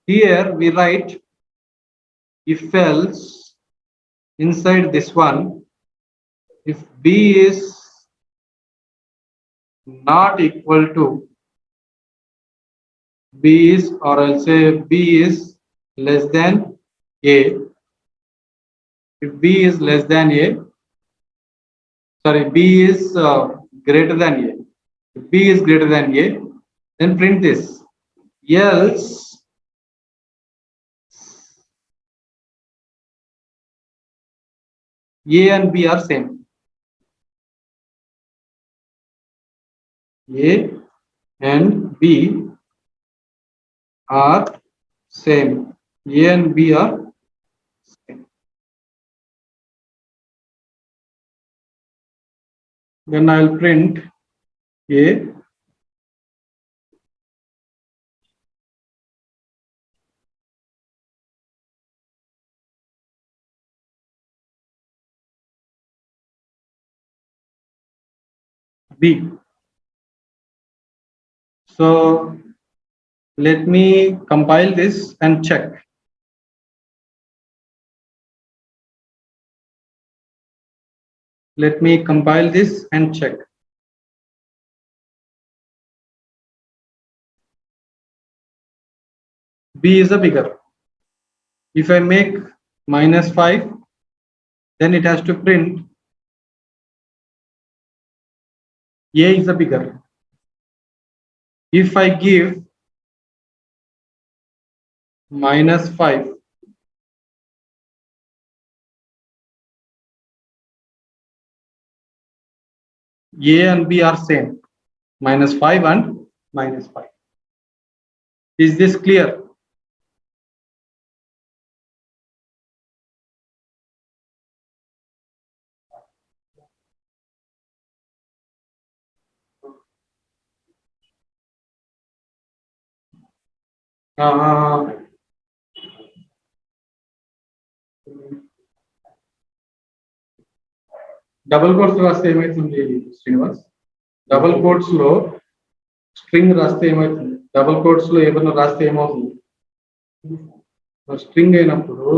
Here we write if else inside this one, if B is not equal to B is, or I'll say B is less than A. If B is less than A, sorry, B is greater than A. If B is greater than A, then print this. Else A and B are same. A and B are same. A and B are same. Then I'll print A B. So let me compile this and check. Let me compile this and check. B is a bigger. If I make -5, then it has to print A is a bigger. If I give -5, A and B are same. -5 and -5. Is this clear? Double quotes రాస్తే ఏమైతుంది Srinivas? Double quotes లో string రాస్తే ఏమైతుంది? Double quotes లో ఏమైనా రాస్తే ఏమవుతుంది? String అయినప్పుడు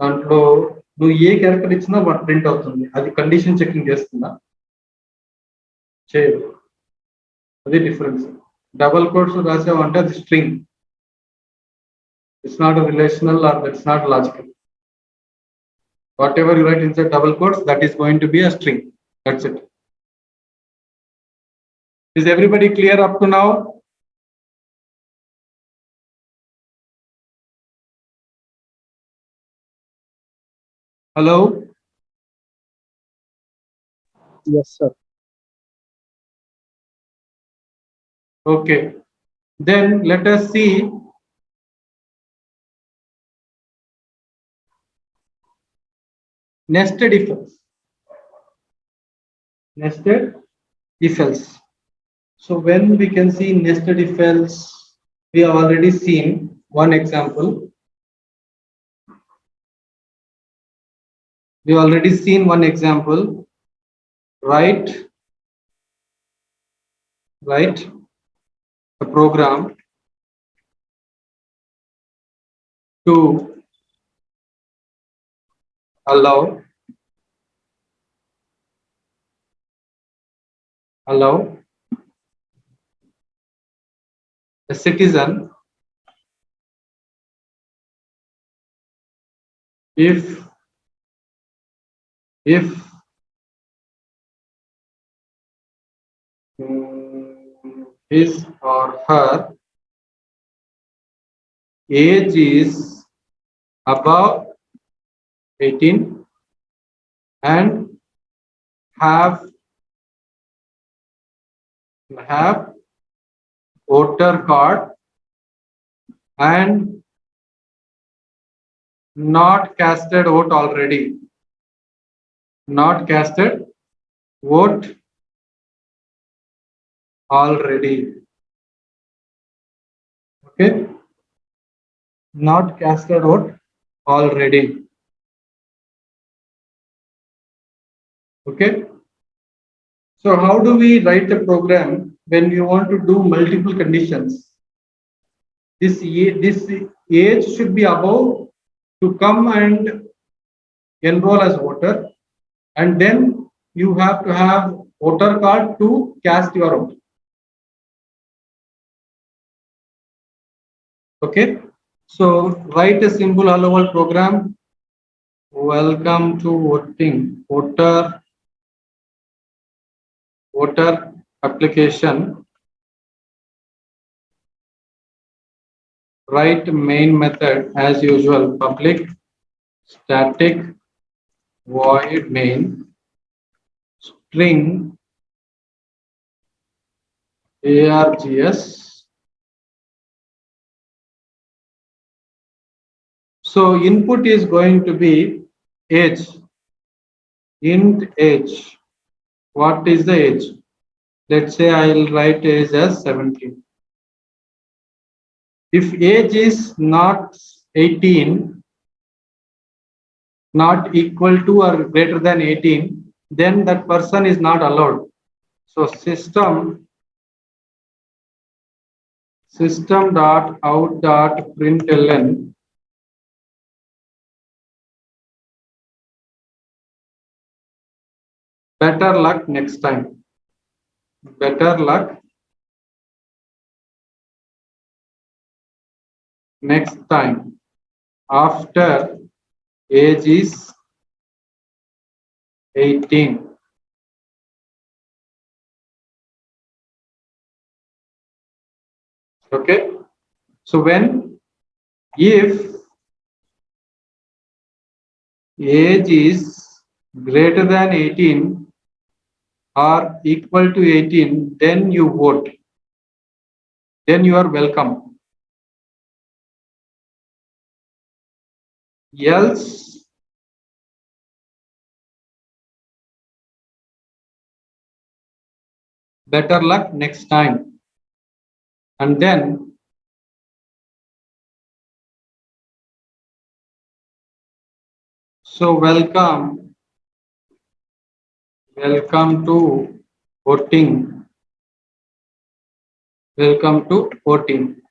దాంట్లో నువ్వు ఏ క్యారెక్టర్ ఇచ్చినా వాటి ప్రింట్ అవుతుంది. అది కండిషన్ చెకింగ్ చేస్తుందా? చేయదు. అది డిఫరెన్స్. డబుల్ కోట్స్ రాసావంటే అది string. It's not a relational or that's not logical. Whatever you write inside double quotes, that is going to be a string. That's it. Is everybody clear up to now? Hello? Yes, sir. Okay. Then let us see nested if else. Nested if else. So when we can see nested if else, we have already seen one example. We have already seen one example. Write a program to allow a citizen, if if his or her age is above 18 and have have voter card and not casted vote already, not casted vote already. Okay, not casted vote already. Okay, so how do we write a program when we want to do multiple conditions? This age should be above to come and enroll as voter, and then you have to have voter card to cast your vote. Okay, so write a simple hello world program. Welcome to voter application. Write main method as usual, public static void main string args. So input is going to be age, int age. What is the age? Let's say I'll write age as 17. If age is not 18, not equal to or greater than 18, then that person is not allowed. So system dot out dot println better luck next time. Better luck next time after age is 18. Okay. So if age is greater than 18 or equal to 18, then you vote. Then you are welcome. Else, better luck next time. And then so welcome to voting. Welcome to voting.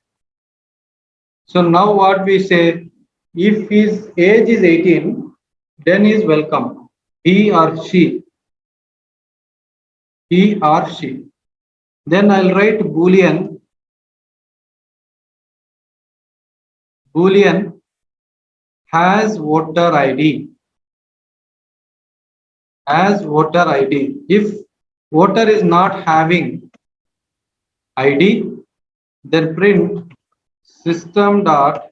So now what we say, if his age is 18, then he is welcome. He or she. He or she. Then I'll write Boolean has voter ID. As voter ID. If voter is not having ID, then print system dot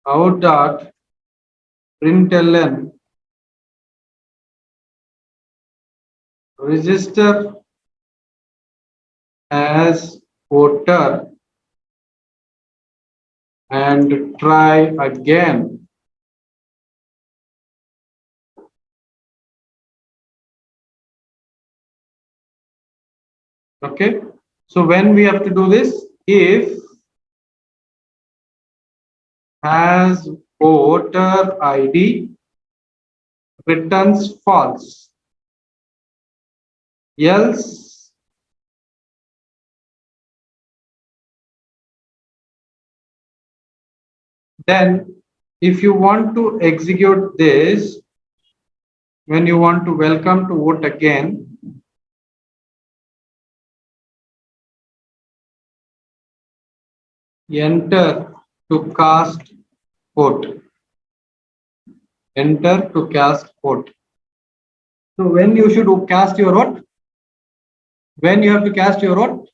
out dot println register as voter and try again. Okay, so when we have to do this, if has voter ID returns false, else Then if you want to execute this, when you want to welcome to vote again, enter to cast vote. Enter to cast vote. So when you should cast your vote? When you have to cast your vote?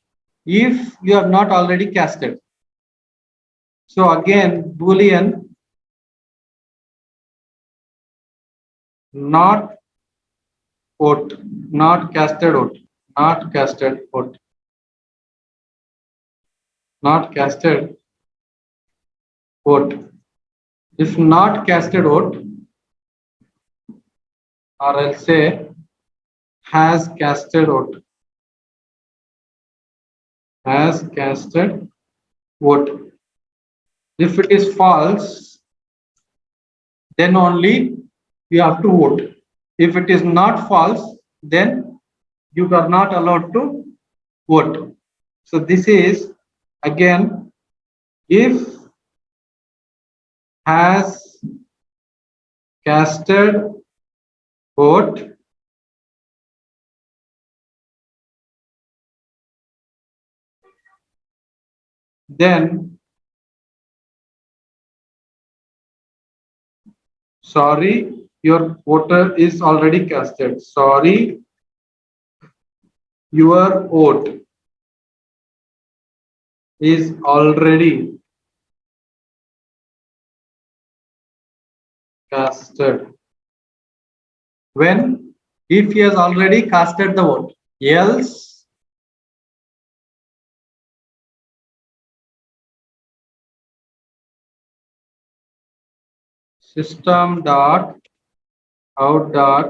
If you have not already casted. So again, Boolean not vote, not casted vote, not casted vote, not casted vote. If not casted vote, or I'll say has casted vote, has casted vote. If it is false, then only you have to vote. If it is not false, then you are not allowed to vote. So this is again, if has casted vote, then sorry, your voter is already casted. Sorry, your vote is already casted. When? If he has already casted the vote. Else, system dot out dot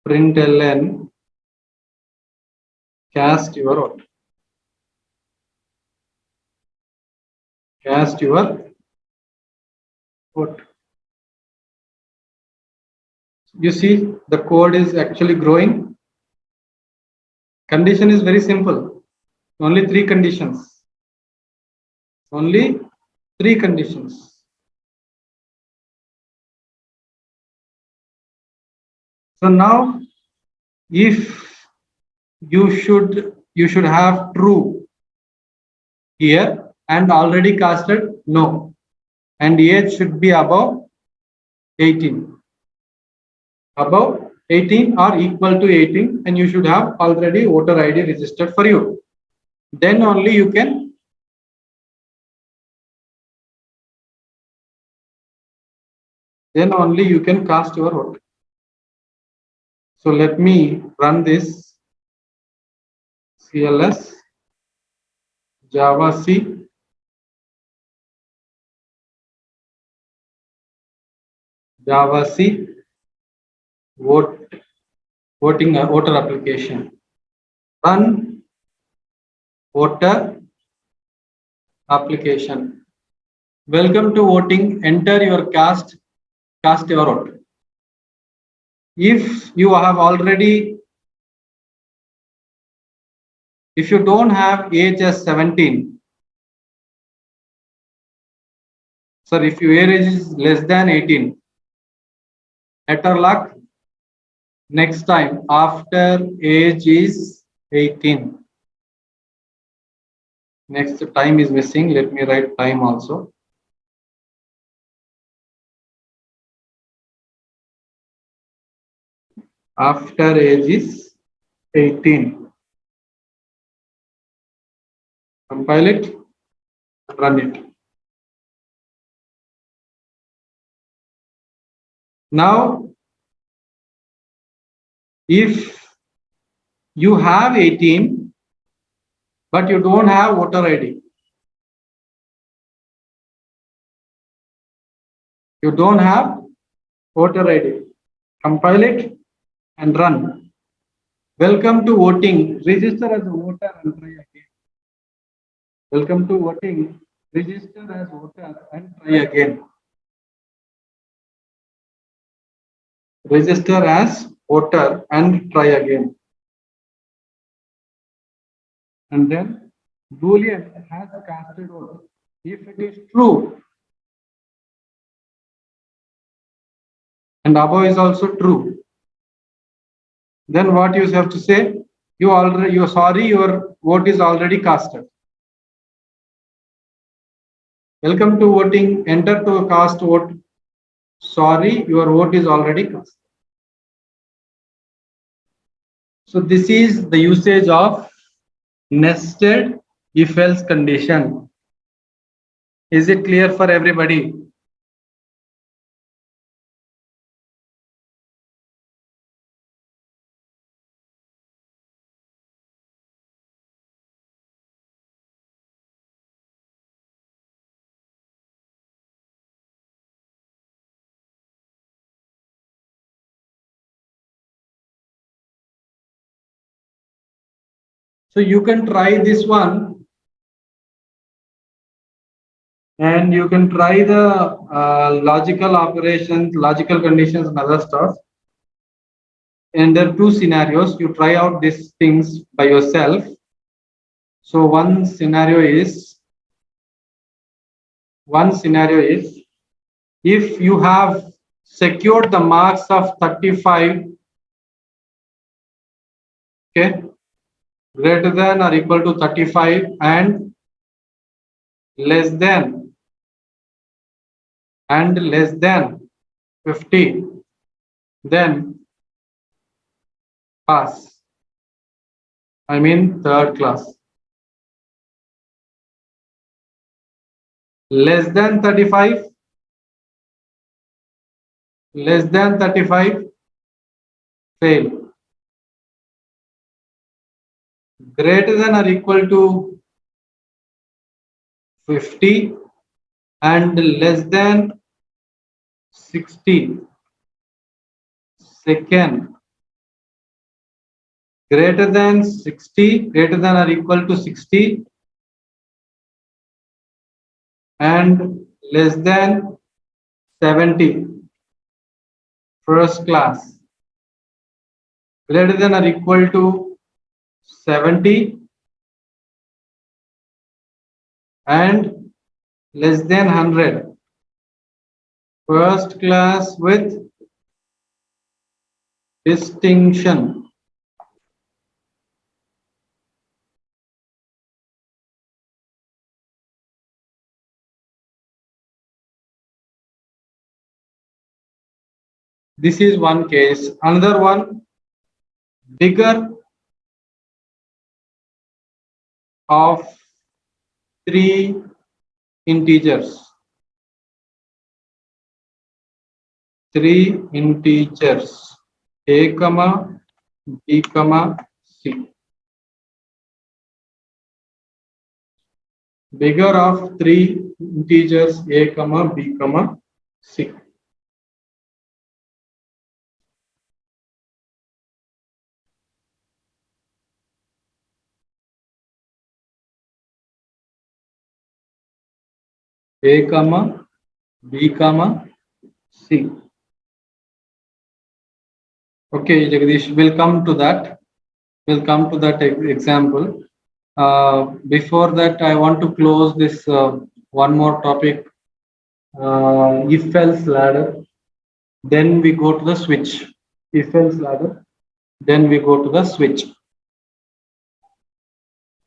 println cast your vote. Cast your vote. You see, the code is actually growing. Condition is very simple. Only three conditions. Only three conditions. So now, if you should have true here and already casted no, and age should be above 18. Above 18 or equal to 18, and you should have already voter ID registered for you. Then only you can cast your vote. So let me run this CLS Java C Java C voting voter application. Run voter application. Welcome to voting. Enter your cast your vote. If you have already, if you don't have age as 17, sir, if your age is less than 18, better luck next time after age is 18. Next time is missing. Let me write time also. After age is 18. Compile it, run it. Now, if you have 18, but you don't have voter ID, you don't have voter ID, compile it and run. Welcome to voting. Register as a voter and try again. Welcome to voting. Register as voter and try again. Register as voter and try again. And then Boolean has casted vote. If it is true, and above is also true, then what you have to say? You're sorry, your vote is already casted. Welcome to voting. Enter to cast vote. Sorry, your vote is already cast. So this is the usage of nested if else condition. Is it clear for everybody? So you can try this one, and you can try the logical operations, logical conditions, and other stuff. And there are two scenarios. You try out these things by yourself. So one scenario is if you have secured the marks of 35, okay, greater than or equal to 35 and less than 50, then pass. I mean third class. Less than 35, fail. Greater than or equal to 50 and less than 60, second. Greater than 60, greater than or equal to 60 and less than 70, first class. Greater than or equal to 70 and less than 100, first class with distinction. This is one case. Another one, bigger of 3 integers. 3 integers, A, B, C. Bigger of 3 integers A, B, C. A, B, C. Okay, Jagdish, we'll come to that. We'll come to that example. Before that, I want to close this one more topic, if else ladder. Then we go to the switch. If else ladder. Then we go to the switch.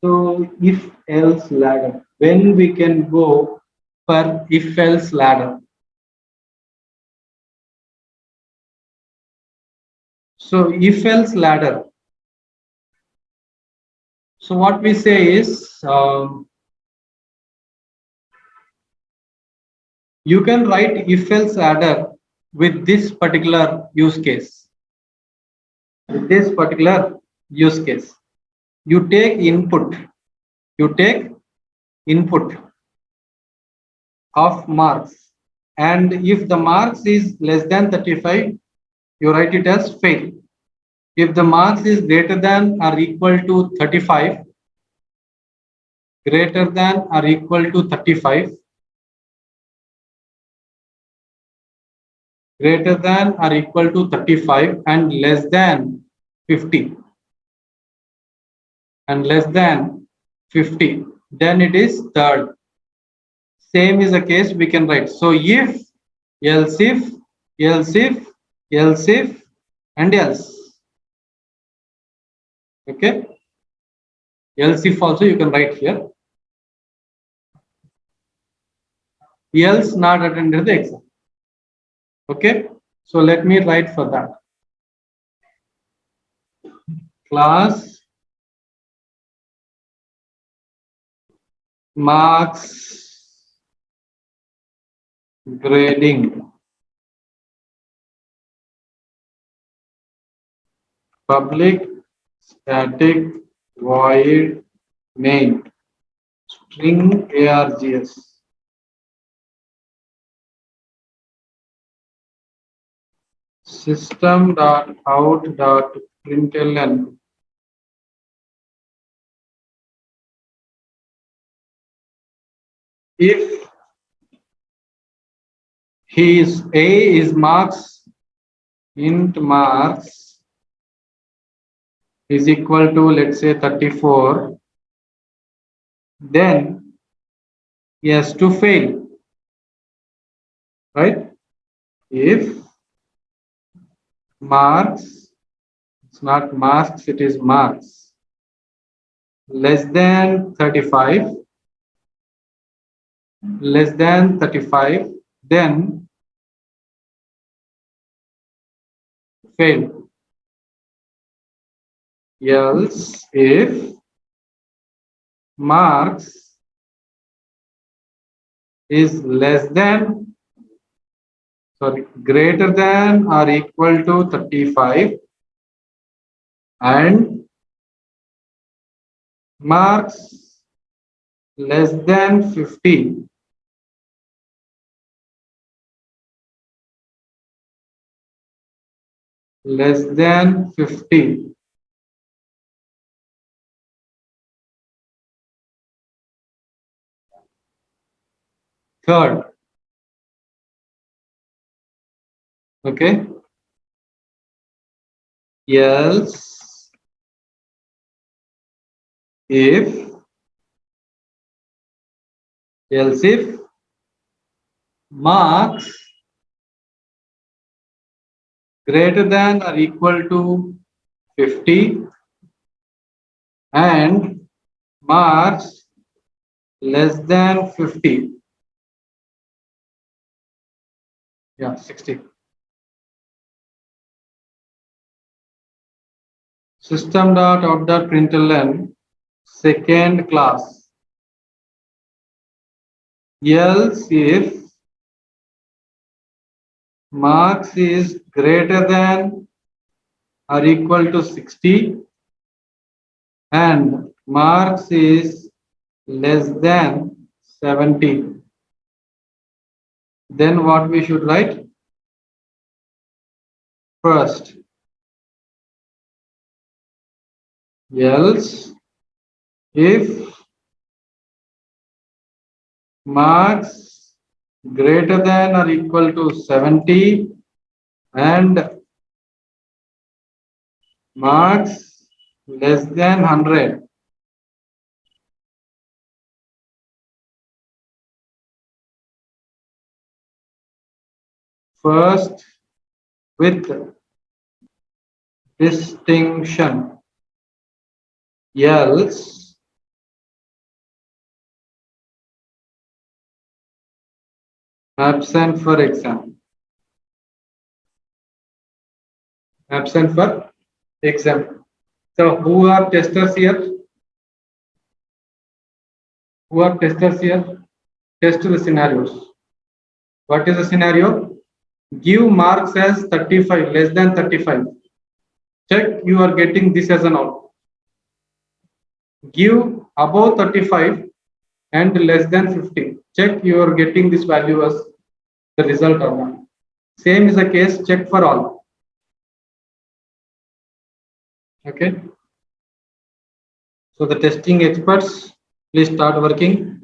So if else ladder. When we can go for if else ladder. So if else ladder. So what we say is you can write if else ladder with this particular use case. With this particular use case, you take input of marks, and if the marks is less than 35, you write it as fail. If the marks is greater than or equal to 35, greater than or equal to 35, greater than or equal to 35 and less than 50, then it is third. Same is the case we can write. So if, else if, else if, and else. Okay. Else if also you can write here. Else not attended the exam. Okay. So let me write for that. Class marks grading. Public static void main string args system.out.println. If his A is marks, int marks is equal to, let's say, 34, then he has to fail, right? If marks, it's not marks, it is marks, less than 35, then fail. Else if marks is less than, sorry, greater than or equal to 35 and marks less than 50, less than 50, third. Okay. Else if marks greater than or equal to 50 and marks less than 50, yeah, 60. System.out.println second class. Else if marks is greater than or equal to 60 and marks is less than 70, then what we should write? First, else if marks greater than or equal to 70 and marks less than 100, first with distinction, else absent for exam. Absent for exam. So who are testers here? Who are testers here? Test the scenarios. What is the scenario? Give marks as 35, less than 35. Check you are getting this as an output. Give above 35 and less than 50. Check you are getting this value as the result or not. Same is the case, check for all. Okay. So the testing experts, please start working.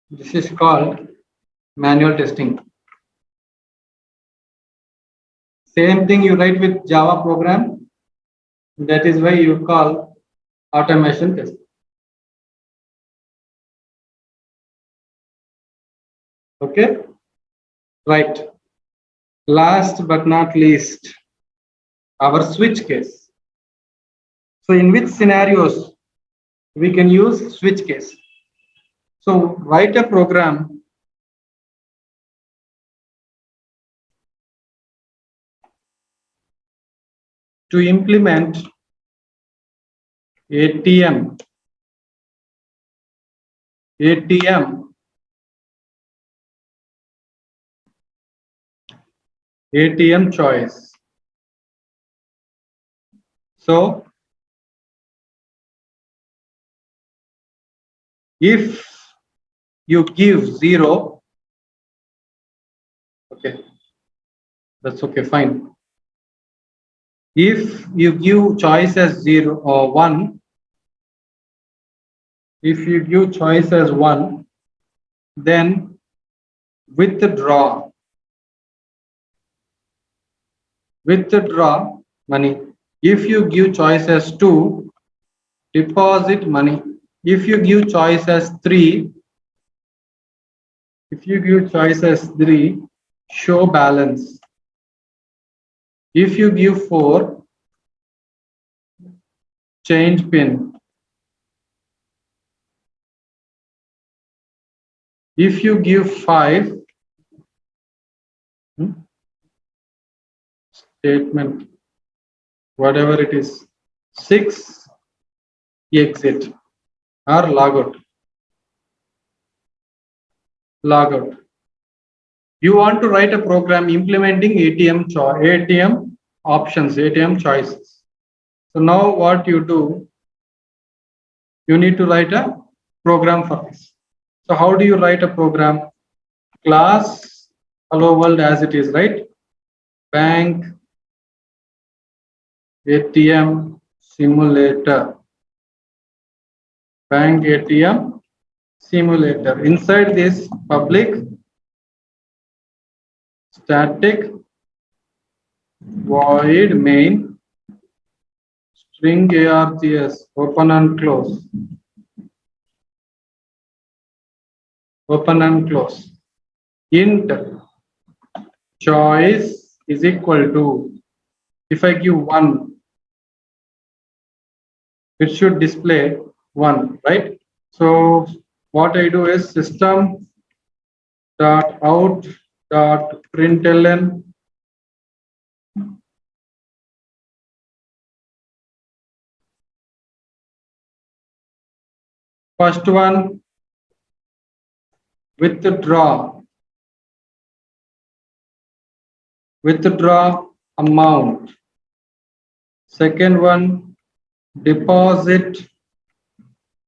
This is called manual testing. Same thing you write with Java program. That is why you call automation testing. Okay, right. Last but not least, our switch case. So in which scenarios we can use switch case? So write a program to implement ATM, ATM, ATM choice. So if you give 0, okay, that's okay, fine. If you give choice as 0 or 1, if you give choice as 1, then withdraw, withdraw money. If you give choice as 2, deposit money. If you give choice as 3, if you give choice as 3, show balance. If you give 4, change pin. If you give 5, statement, whatever it is, 6, exit or logout. Logout. You want to write a program implementing ATM options, ATM choices. So now what you do, you need to write a program for this. So how do you write a program? Class hello world as it is, right? Bank ATM simulator. Bank ATM simulator. Inside this public static void main string args open and close, open and close. Int choice is equal to, if I give 1, it should display 1, right? So what I do is system dot out dot println first one withdraw, withdraw amount. Second one deposit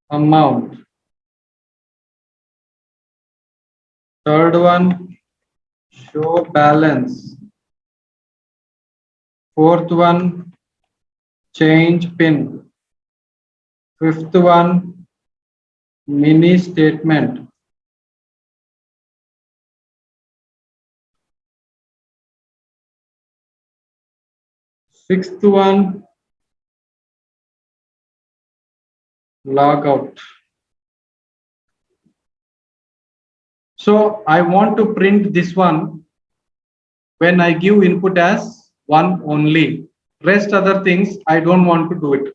amount. Third one show balance. Fourth one change pin. Fifth one mini statement. Sixth one logout. So I want to print this one when I give input as 1 only. Rest other things I don't want to do it.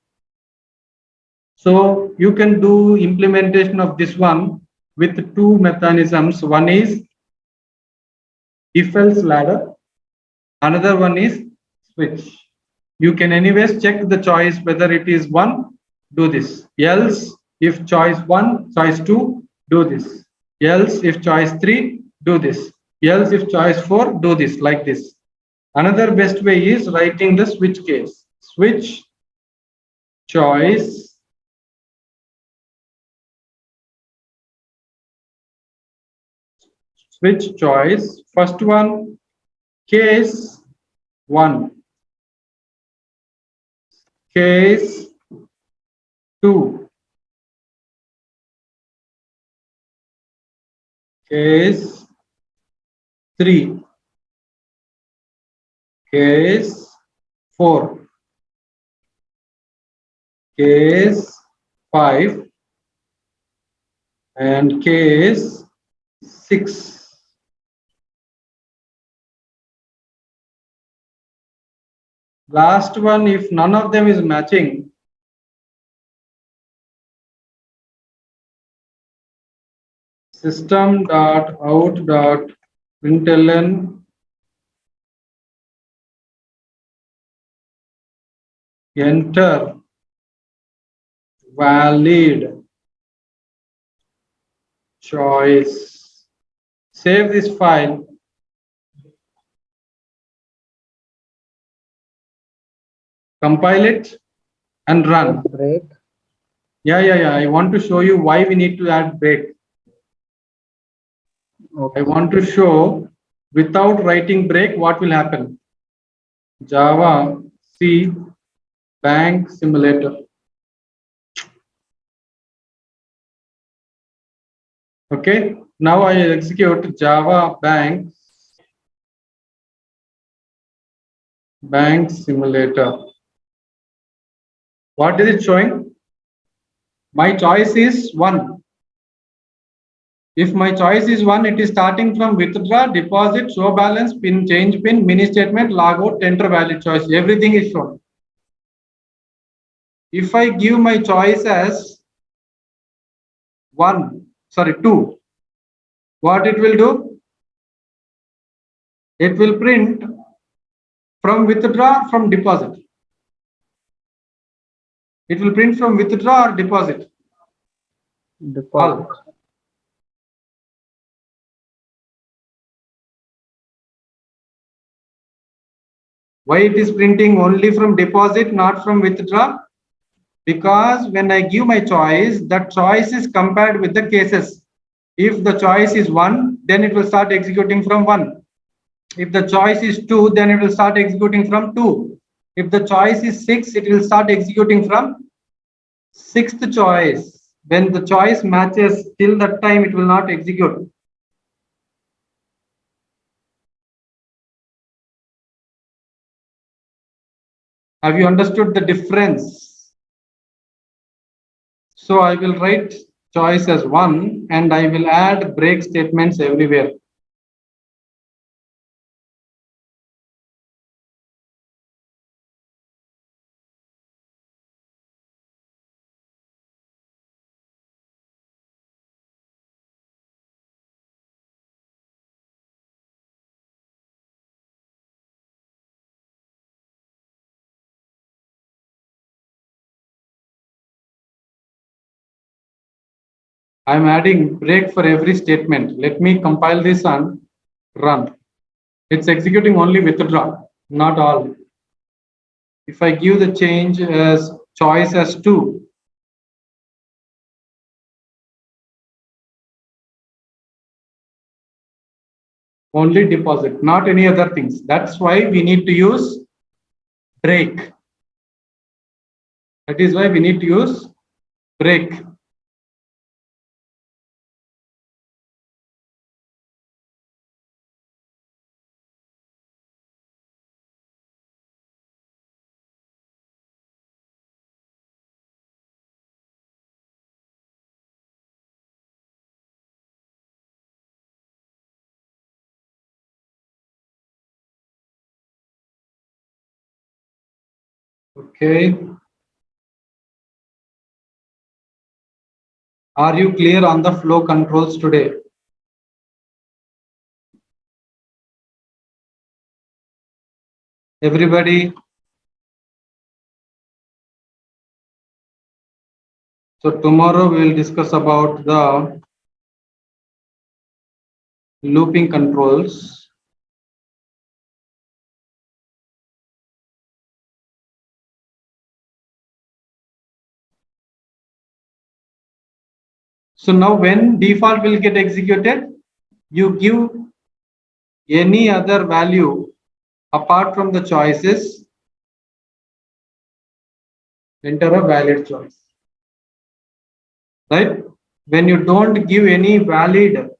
So you can do implementation of this one with two mechanisms. One is if else ladder, another one is switch. You can anyways check the choice whether it is 1, do this. Else if choice 1, choice 2, do this. Else if choice 3, do this. Else if choice 4, do this, like this. Another best way is writing the switch case. Switch choice switch choice. First one case 1, case 2, case 3, case 4, case 5, and case 6. Last one, if none of them is matching, system.out.println enter valid choice. Save this file, compile it, and run. Break. Yeah. I want to show you why we need to add break. Okay. I want to show without writing break what will happen. Java C bank simulator. Okay, now I execute Java bank simulator. What is it showing? My choice is 1. If my choice is 1, it is starting from withdraw, deposit, show balance, pin, change pin, mini statement, logout, enter valid choice. Everything is shown. If I give my choice as 2, what it will do? It will print from withdraw, from deposit. It will print from withdraw or deposit. Deposit. Why it is printing only from deposit, not from withdraw? Because when I give my choice, that choice is compared with the cases. If the choice is 1, then it will start executing from 1. If the choice is 2, then it will start executing from 2. If the choice is 6, it will start executing from 6th choice. When the choice matches, till that time it will not execute. Have you understood the difference? So I will write choice as 1 and I will add break statements everywhere. I'm adding break for every statement. Let me compile this and run. It's executing only withdraw, not all. If I give the change as choice as 2, only deposit, not any other things. That's why we need to use break. That is why we need to use break. Okay. Are you clear on the flow controls today? Everybody? So tomorrow we will discuss about the looping controls. So now when default will get executed, you give any other value apart from the choices, enter a valid choice. Right? When you don't give any valid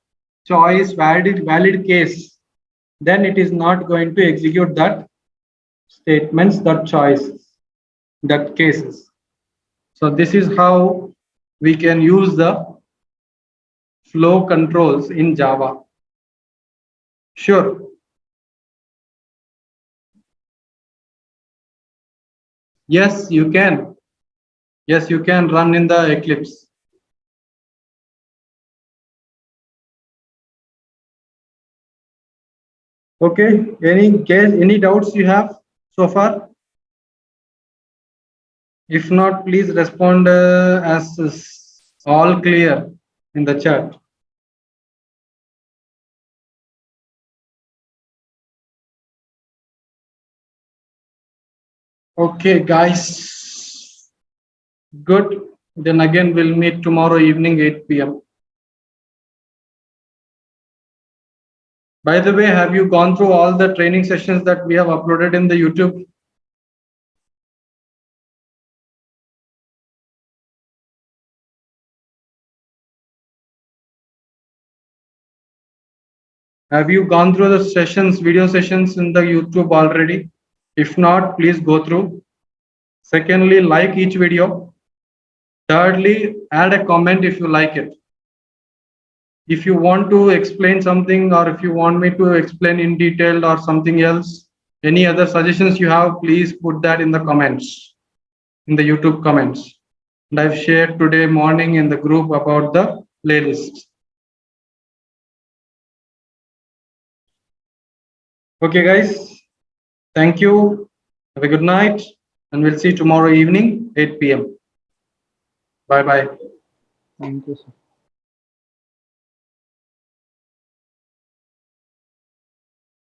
choice, valid case, then it is not going to execute that statements, that choices, that cases. So this is how we can use the flow controls in Java. Sure. Yes, you can. Yes, you can run in the Eclipse. Okay. Any doubts you have so far? If not, please respond as is all clear in the chat. Okay, guys. Good. Then again, we'll meet tomorrow evening, 8 p.m. By the way, have you gone through all the training sessions that we have uploaded in the YouTube? Have you gone through the sessions, video sessions in the YouTube already? If not, please go through. Secondly, like each video. Thirdly, add a comment if you like it. If you want to explain something, or if you want me to explain in detail or something else, any other suggestions you have, please put that in the comments, in the YouTube comments. And I've shared today morning in the group about the playlist. Okay, guys. Thank you. Have a good night. And we'll see you tomorrow evening, 8 p.m. Bye bye. Thank you, sir.